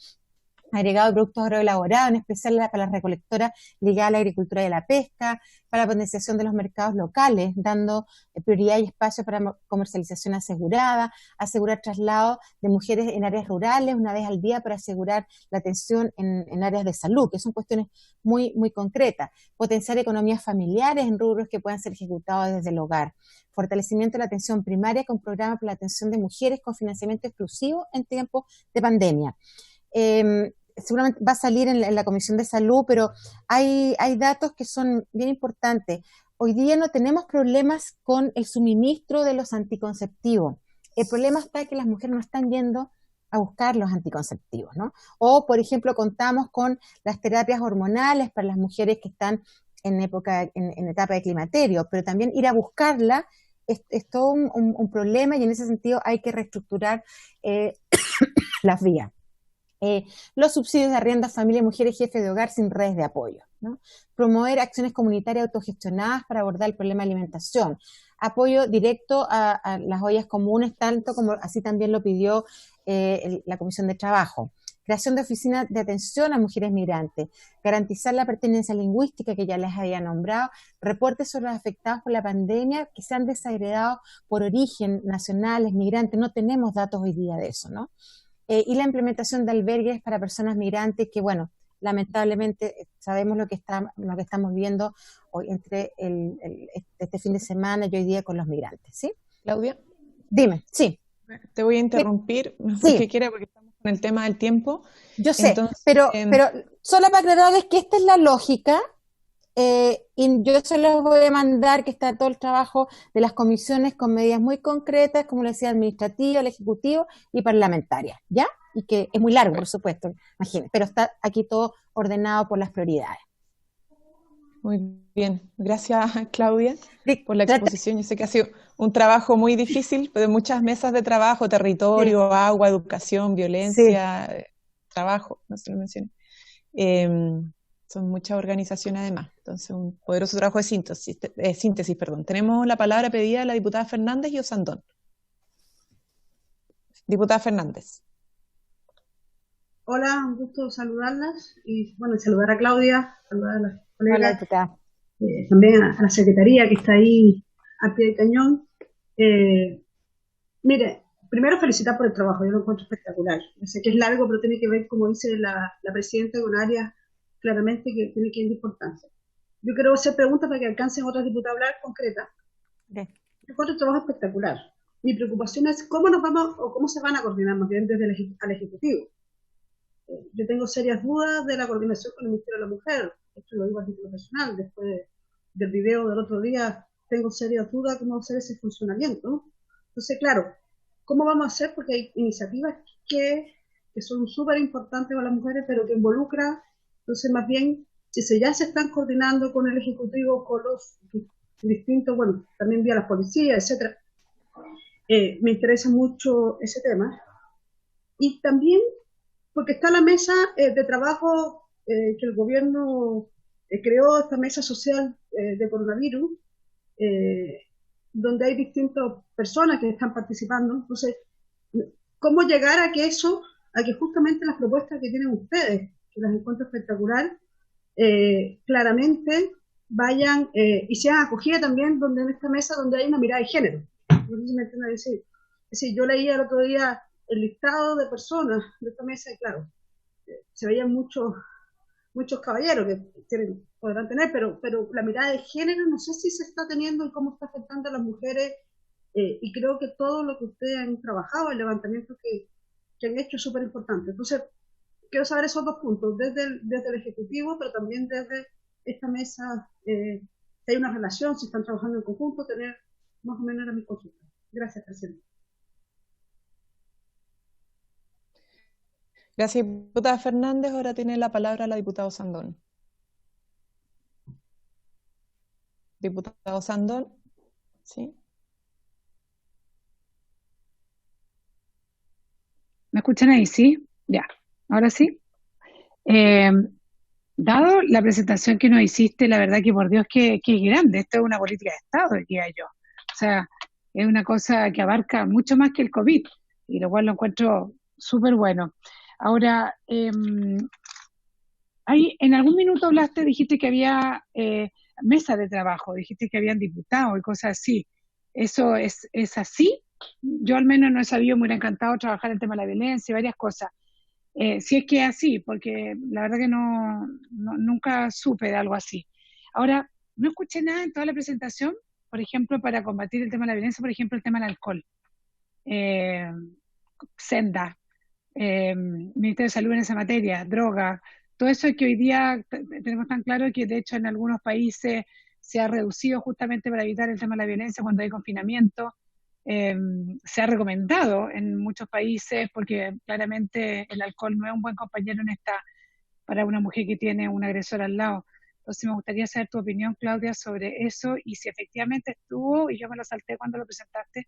agregado de productos agroelaborados, en especial para las recolectoras ligadas a la agricultura y a la pesca, para la potenciación de los mercados locales, dando prioridad y espacio para comercialización asegurada, asegurar traslado de mujeres en áreas rurales una vez al día para asegurar la atención en áreas de salud, que son cuestiones muy, muy concretas, potenciar economías familiares en rubros que puedan ser ejecutados desde el hogar, fortalecimiento de la atención primaria con programas para la atención de mujeres con financiamiento exclusivo en tiempos de pandemia. Seguramente va a salir en la Comisión de Salud, pero hay datos que son bien importantes. Hoy día no tenemos problemas con el suministro de los anticonceptivos. El problema está que las mujeres no están yendo a buscar los anticonceptivos, ¿no? O, por ejemplo, contamos con las terapias hormonales para las mujeres que están en etapa de climaterio, pero también ir a buscarla es todo un problema y en ese sentido hay que reestructurar las vías. Los subsidios de arriendo a familias, mujeres, jefes de hogar sin redes de apoyo, ¿no? Promover acciones comunitarias autogestionadas para abordar el problema de alimentación. Apoyo directo a las ollas comunes, tanto como así también lo pidió la Comisión de Trabajo. Creación de oficinas de atención a mujeres migrantes. Garantizar la pertenencia lingüística que ya les había nombrado. Reportes sobre los afectados por la pandemia que se han desagregado por origen, nacionales, migrantes. No tenemos datos hoy día de eso, ¿no? Y la implementación de albergues para personas migrantes que, bueno, lamentablemente sabemos lo que estamos viendo hoy entre este fin de semana y hoy día con los migrantes, ¿sí? Claudia. Dime, sí. Te voy a interrumpir, no sé Sí. qué quiera porque estamos con el tema del tiempo. Yo sé, Entonces, pero solo para aclararles que esta es la lógica, y yo se los voy a mandar, que está todo el trabajo de las comisiones con medidas muy concretas, como le decía, administrativa, el ejecutivo y parlamentaria, ¿ya? Y que es muy largo, por supuesto, imagínense, pero está aquí todo ordenado por las prioridades. Muy bien, gracias Claudia Sí, por la exposición. Yo sé que ha sido un trabajo muy difícil, pero de muchas mesas de trabajo, territorio, sí, agua, educación, violencia, trabajo, no se lo mencioné. Son muchas organizaciones además, entonces un poderoso trabajo de síntesis. Tenemos la palabra pedida a la diputada Fernández y Osandón. Diputada Fernández. Hola, un gusto saludarlas y bueno, saludar a Claudia, saludar a las colegas. Hola, diputada. También a la secretaría que está ahí a pie de cañón. Mire, primero felicitar por el trabajo, yo lo encuentro espectacular. Yo sé que es largo, pero tiene que ver, como dice la presidenta, con áreas claramente que tiene que ir de importancia. Yo quiero hacer preguntas para que alcancen otras diputadas a hablar concretas. Yo encuentro el trabajo espectacular. Mi preocupación es cómo nos vamos o cómo se van a coordinar más bien desde al Ejecutivo. Yo tengo serias dudas de la coordinación con el Ministerio de la Mujer. Esto lo digo a título personal. Después del video del otro día, tengo serias dudas cómo hacer ese funcionamiento, ¿no? Entonces, claro, ¿cómo vamos a hacer? Porque hay iniciativas que son súper importantes para las mujeres, pero que involucran, entonces más bien, si ya se están coordinando con el Ejecutivo, con los distintos, bueno, también vía las policías, etcétera. Me interesa mucho ese tema. Y también porque está la mesa de trabajo que el gobierno creó, esta mesa social de coronavirus, donde hay distintas personas que están participando. Entonces, ¿cómo llegar a que justamente las propuestas que tienen ustedes, que las encuentro espectacular, claramente vayan y sean acogidas también en esta mesa donde hay una mirada de género? No sé si me entienden decir. Es decir, yo leía el otro día el listado de personas de esta mesa y claro, se veían muchos caballeros que podrán tener, pero la mirada de género no sé si se está teniendo y cómo está afectando a las mujeres, y creo que todo lo que ustedes han trabajado, el levantamiento que han hecho es súper importante. Entonces, quiero saber esos dos puntos, desde el Ejecutivo, pero también desde esta mesa, si hay una relación, si están trabajando en conjunto, tener más o menos mi consulta. Gracias, presidente. Gracias, diputada Fernández. Ahora tiene la palabra la diputada Osandón. Diputada Osandón, ¿sí? ¿Me escuchan ahí? ¿Sí? Ya, ahora sí. Dado la presentación que nos hiciste, la verdad que por Dios que es grande. Esto es una política de Estado, diría yo. O sea, es una cosa que abarca mucho más que el COVID, y lo cual lo encuentro súper bueno. Ahora, en algún minuto dijiste que había mesas de trabajo, dijiste que habían diputados y cosas así. ¿Eso es así? Yo al menos no he sabido, me hubiera encantado trabajar el tema de la violencia y varias cosas. Si es que es así, porque la verdad que nunca supe de algo así. Ahora, no escuché nada en toda la presentación, por ejemplo, para combatir el tema de la violencia, por ejemplo, el tema del alcohol. Senda, Ministerio de Salud en esa materia, droga, todo eso que hoy día tenemos tan claro que de hecho en algunos países se ha reducido justamente para evitar el tema de la violencia cuando hay confinamiento. Se ha recomendado en muchos países porque claramente el alcohol no es un buen compañero para una mujer que tiene un agresor al lado. Entonces me gustaría saber tu opinión, Claudia, sobre eso y si efectivamente estuvo y yo me lo salté cuando lo presentaste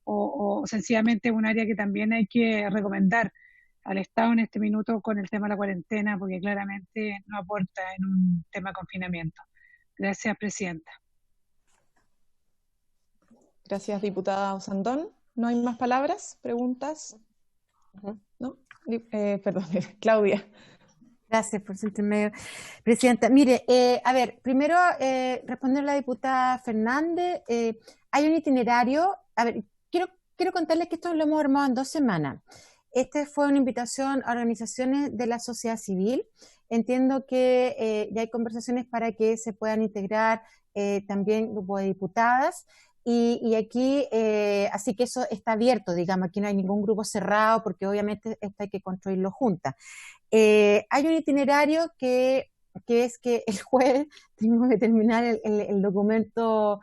o sencillamente es un área que también hay que recomendar al Estado en este minuto con el tema de la cuarentena, porque claramente no aporta en un tema de confinamiento. Gracias, Presidenta. Gracias, diputada Osandón. ¿No hay más palabras? ¿Preguntas? ¿No? Perdón, Claudia. Gracias por su intermedio, Presidenta. Mire, a ver, primero responder a la diputada Fernández. Hay un itinerario. A ver, quiero contarles que esto lo hemos armado en 2 semanas. Esta fue una invitación a organizaciones de la sociedad civil. Entiendo que ya hay conversaciones para que se puedan integrar también grupos de diputadas. Y aquí, así que eso está abierto, digamos, aquí no hay ningún grupo cerrado porque obviamente esto hay que construirlo juntas. Hay un itinerario que es que el jueves tenemos que terminar el documento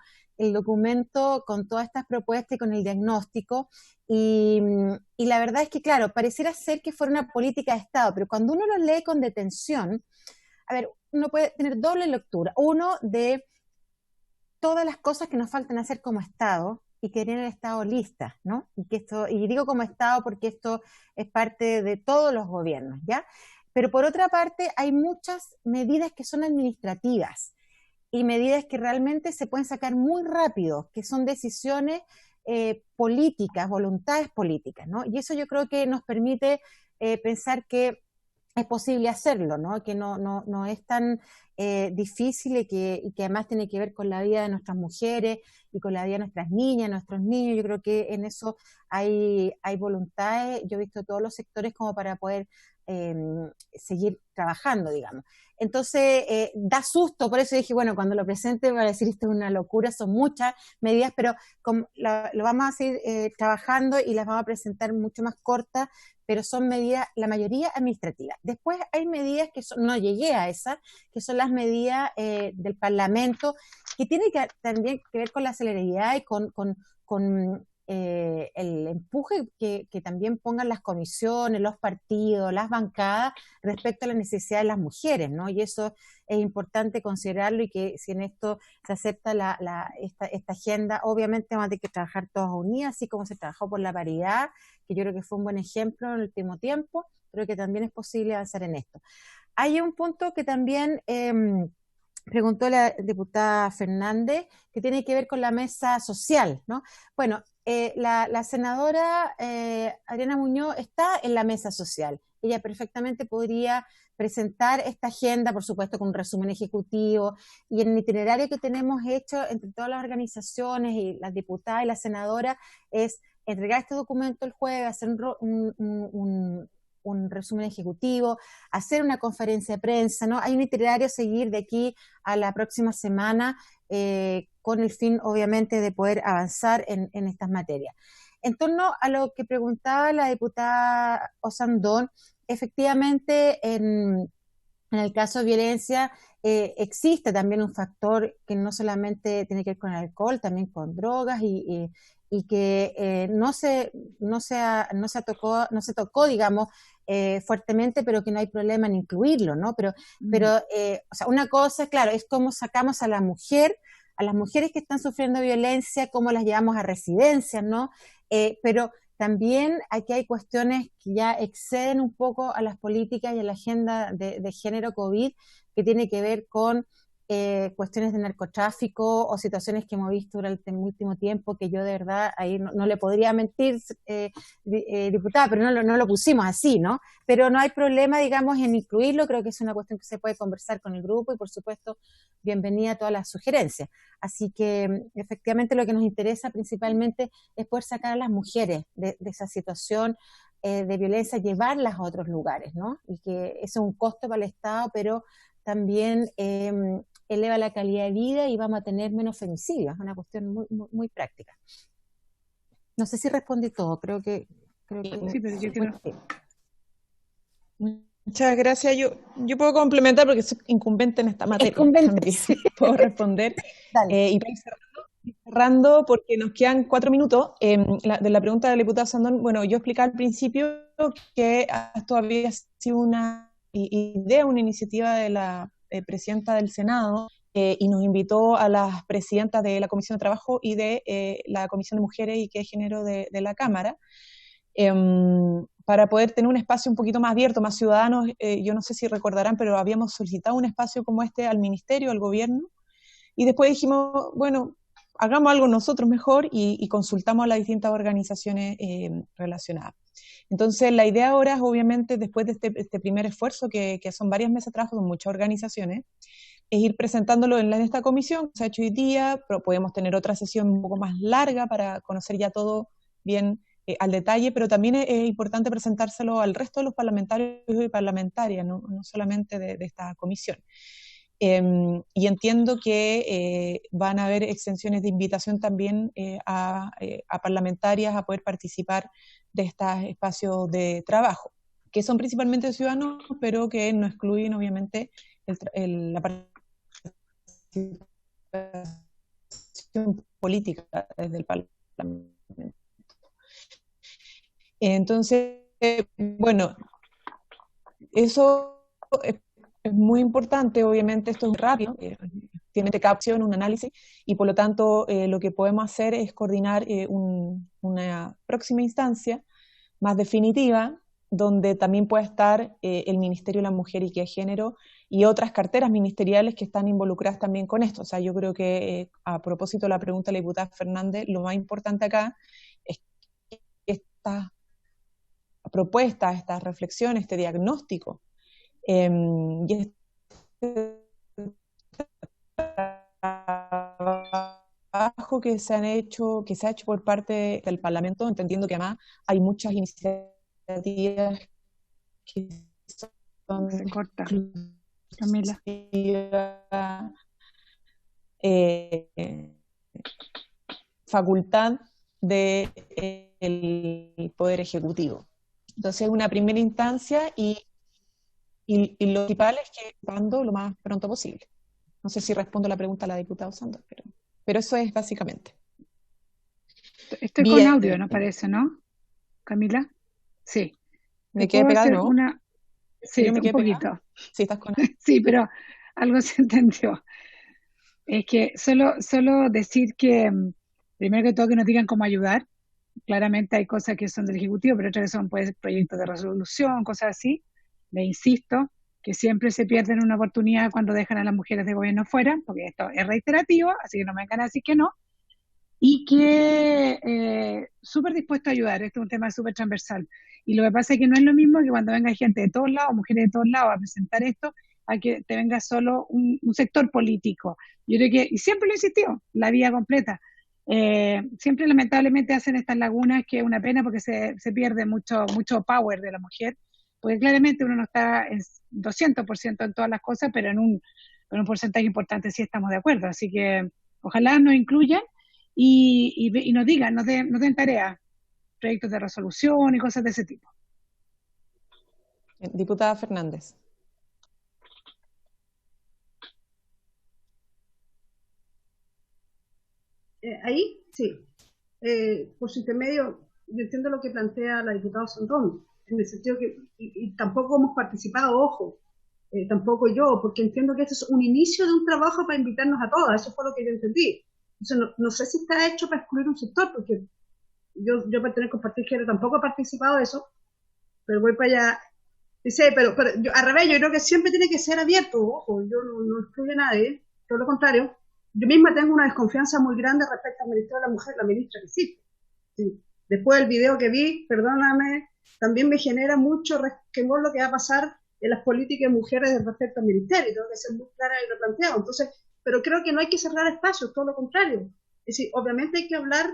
con todas estas propuestas y con el diagnóstico y la verdad es que, claro, pareciera ser que fuera una política de Estado, pero cuando uno lo lee con detención, a ver, uno puede tener doble lectura. Uno, de todas las cosas que nos faltan hacer como Estado y que tiene el Estado lista, ¿no? Y digo como Estado porque esto es parte de todos los gobiernos, ¿ya? Pero por otra parte hay muchas medidas que son administrativas y medidas que realmente se pueden sacar muy rápido, que son decisiones políticas, voluntades políticas, ¿no? Y eso yo creo que nos permite pensar que es posible hacerlo, ¿no? Que no es tan difícil y que además tiene que ver con la vida de nuestras mujeres y con la vida de nuestras niñas, nuestros niños. Yo creo que en eso hay voluntades. Yo he visto todos los sectores como para poder seguir trabajando, digamos. Entonces, da susto, por eso dije, bueno, cuando lo presente voy a decir esto es una locura, son muchas medidas, pero lo vamos a seguir trabajando y las vamos a presentar mucho más cortas, pero son medidas, la mayoría administrativas. Después hay medidas que no llegué a esas, que son las medidas del Parlamento, que tienen también que ver con la celeridad y con el empuje que también pongan las comisiones, los partidos, las bancadas respecto a la necesidad de las mujeres, ¿no? Y eso es importante considerarlo y que si en esto se acepta esta agenda, obviamente vamos a tener que trabajar todas unidas, así como se trabajó por la paridad, que yo creo que fue un buen ejemplo en el último tiempo, creo que también es posible avanzar en esto. Hay un punto que también preguntó la diputada Fernández, que tiene que ver con la mesa social, ¿no? Bueno, la senadora Adriana Muñoz está en la mesa social. Ella perfectamente podría presentar esta agenda, por supuesto, con un resumen ejecutivo, y en el itinerario que tenemos hecho entre todas las organizaciones y las diputadas y la senadora es entregar este documento el jueves, hacer un resumen ejecutivo, hacer una conferencia de prensa, ¿no? Hay un itinerario a seguir de aquí a la próxima semana con el fin, obviamente, de poder avanzar en estas materias. En torno a lo que preguntaba la diputada Osandón, efectivamente, en el caso de violencia existe también un factor que no solamente tiene que ver con el alcohol, también con drogas y que no se tocó, digamos, fuertemente, pero que no hay problema en incluirlo, ¿no? Pero o sea, una cosa, claro, es cómo sacamos a la mujer, a las mujeres que están sufriendo violencia, cómo las llevamos a residencias, ¿no? Pero también aquí hay cuestiones que ya exceden un poco a las políticas y a la agenda de género COVID, que tiene que ver con cuestiones de narcotráfico o situaciones que hemos visto durante el último tiempo, que yo de verdad ahí no le podría mentir, diputada, pero no lo pusimos así, ¿no? Pero no hay problema, digamos, en incluirlo. Creo que es una cuestión que se puede conversar con el grupo y, por supuesto, bienvenida a todas las sugerencias. Así que, efectivamente, lo que nos interesa principalmente es poder sacar a las mujeres de esa situación de violencia, llevarlas a otros lugares, ¿no? Y que eso es un costo para el Estado, pero también eleva la calidad de vida y vamos a tener menos femicidios. Es una cuestión muy, muy, muy práctica. No sé si respondí todo, creo que sí, pero yo creo... Muchas gracias. Yo puedo complementar porque soy incumbente en esta materia. Sí. Puedo responder. Y para ir cerrando, porque nos quedan 4 minutos, de la pregunta del diputado Sandón, bueno, yo explicaba al principio que esto había sido una idea, una iniciativa de la presidenta del Senado, y nos invitó a las presidentas de la Comisión de Trabajo y de la Comisión de Mujeres y Equidad de Género de la Cámara, para poder tener un espacio un poquito más abierto, más ciudadanos. Yo no sé si recordarán, pero habíamos solicitado un espacio como este al Ministerio, al Gobierno, y después dijimos, bueno, hagamos algo nosotros mejor, y consultamos a las distintas organizaciones relacionadas. Entonces, la idea ahora es, obviamente, después de este primer esfuerzo, que son varias mesas de trabajo, son muchas organizaciones, es ir presentándolo en esta comisión, que se ha hecho hoy día, pero podemos tener otra sesión un poco más larga para conocer ya todo bien al detalle, pero también es importante presentárselo al resto de los parlamentarios y parlamentarias, no solamente de esta comisión. Y entiendo que van a haber extensiones de invitación también a parlamentarias a poder participar de estos espacios de trabajo, que son principalmente ciudadanos, pero que no excluyen, obviamente, la participación política desde el Parlamento. Entonces, bueno, eso es muy importante. Obviamente esto es rápido, tiene cada opción un análisis, y por lo tanto lo que podemos hacer es coordinar una próxima instancia más definitiva, donde también pueda estar el Ministerio de la Mujer y Equidad de Género y otras carteras ministeriales que están involucradas también con esto. O sea, yo creo que a propósito de la pregunta de la diputada Fernández, lo más importante acá es que estas propuestas, estas reflexiones, este diagnóstico, y este trabajo que se ha hecho por parte del Parlamento, entendiendo que además hay muchas iniciativas que son Se corta, Camila. Facultad del Poder Ejecutivo. Entonces, una primera instancia, y lo principal es que cuando lo más pronto posible. No sé si respondo la pregunta a la diputada Santos, pero eso es básicamente. Estoy Bien. con audio, ¿no parece, no? Camila. Sí. ¿Me quedé pegada, no? Sí, yo me quedé un poquito. Pegada. Sí, estás con... Sí, pero algo se entendió. Es que solo decir que, primero que todo, que nos digan cómo ayudar. Claramente hay cosas que son del Ejecutivo, pero otras que son, pues, proyectos de resolución, cosas así. Le insisto que siempre se pierden una oportunidad cuando dejan a las mujeres de gobierno fuera, porque esto es reiterativo, así que no me vengan a decir que no. Y que súper dispuesto a ayudar. Esto es un tema súper transversal. Y lo que pasa es que no es lo mismo que cuando venga gente de todos lados, mujeres de todos lados, a presentar esto, a que te venga solo un sector político. Yo creo que, y siempre lo he insistido, la vía completa. Siempre lamentablemente hacen estas lagunas, que es una pena, porque se pierde mucho power de la mujer, porque claramente uno no está en 200% en todas las cosas, pero en un porcentaje importante sí estamos de acuerdo. Así que ojalá nos incluyan y nos digan, nos den tareas, proyectos de resolución y cosas de ese tipo. Diputada Fernández. Ahí, sí. Por su intermedio, yo entiendo lo que plantea la diputada Sandón, en el sentido que, y tampoco hemos participado, ojo, tampoco yo, porque entiendo que este es un inicio de un trabajo para invitarnos a todas, eso fue lo que yo entendí. Entonces, no sé si está hecho para excluir un sector, porque yo pertenezco al Partido Izquierda, tampoco he participado de eso, pero voy para allá. Dice, pero yo, al revés, yo creo que siempre tiene que ser abierto, ojo, yo no excluyo a nadie, todo lo contrario. Yo misma tengo una desconfianza muy grande respecto al Ministerio de la Mujer, la ministra que existe. Sí. Después del video que vi, perdóname, también me genera mucho resquemor lo que va a pasar en las políticas de mujeres respecto al ministerio, tengo que ser muy clara y replanteado. Entonces, pero creo que no hay que cerrar espacios, todo lo contrario. Es decir, obviamente hay que hablar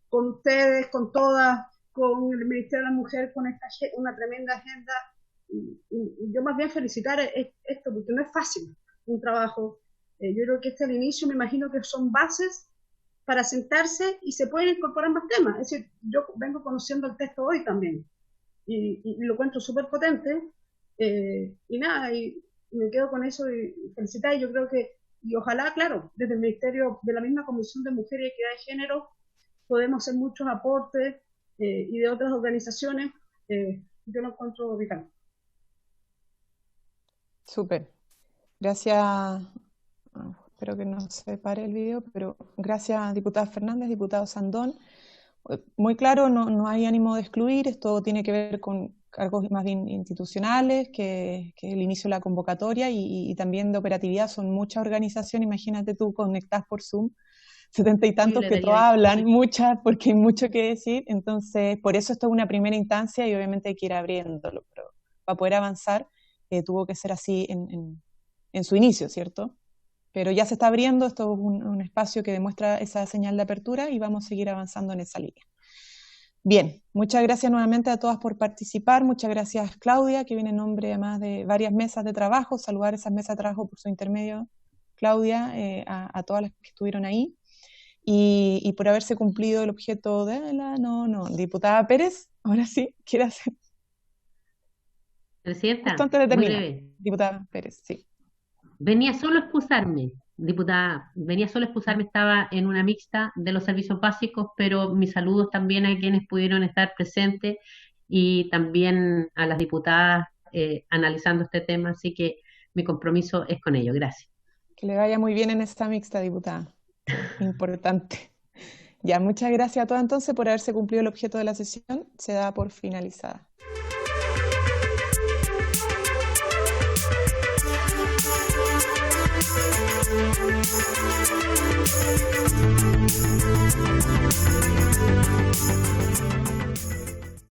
con ustedes, con todas, con el Ministerio de la Mujer, con una tremenda agenda. Y yo más bien felicitar esto, porque no es fácil un trabajo. Yo creo que este es el inicio, me imagino que son bases para sentarse y se pueden incorporar más temas. Es decir, yo vengo conociendo el texto hoy también y lo encuentro súper potente, y nada, y me quedo con eso y felicitar. Y yo creo que, y ojalá, claro, desde el Ministerio, de la misma Comisión de Mujeres y Equidad de Género, podemos hacer muchos aportes, y de otras organizaciones, yo lo encuentro vital. Súper. Gracias, espero que no se pare el video, pero gracias, diputada Fernández, diputado Sandón. Muy claro, no hay ánimo de excluir, esto tiene que ver con cargos más bien institucionales, que el inicio de la convocatoria y también de operatividad. Son muchas organizaciones, imagínate tú conectadas por Zoom, 70 y tantos que todos hablan, muchas, porque hay mucho que decir. Entonces, por eso esto es una primera instancia y obviamente hay que ir abriéndolo, pero para poder avanzar tuvo que ser así en su inicio, ¿cierto? Pero ya se está abriendo, esto es un espacio que demuestra esa señal de apertura y vamos a seguir avanzando en esa línea. Bien, muchas gracias nuevamente a todas por participar, muchas gracias Claudia, que viene en nombre además de varias mesas de trabajo, saludar esas mesas de trabajo por su intermedio, Claudia, a todas las que estuvieron ahí, y por haberse cumplido el objeto de la... Diputada Pérez, ahora sí, ¿quiere hacer? Presidenta, justo antes de terminar, diputada Pérez, sí. Venía solo a excusarme, diputada, estaba en una mixta de los servicios básicos, pero mis saludos también a quienes pudieron estar presentes y también a las diputadas analizando este tema, así que mi compromiso es con ello. Gracias. Que le vaya muy bien en esta mixta, diputada. Importante. Ya, muchas gracias a todas entonces por haberse cumplido el objeto de la sesión. Se da por finalizada. Thank you.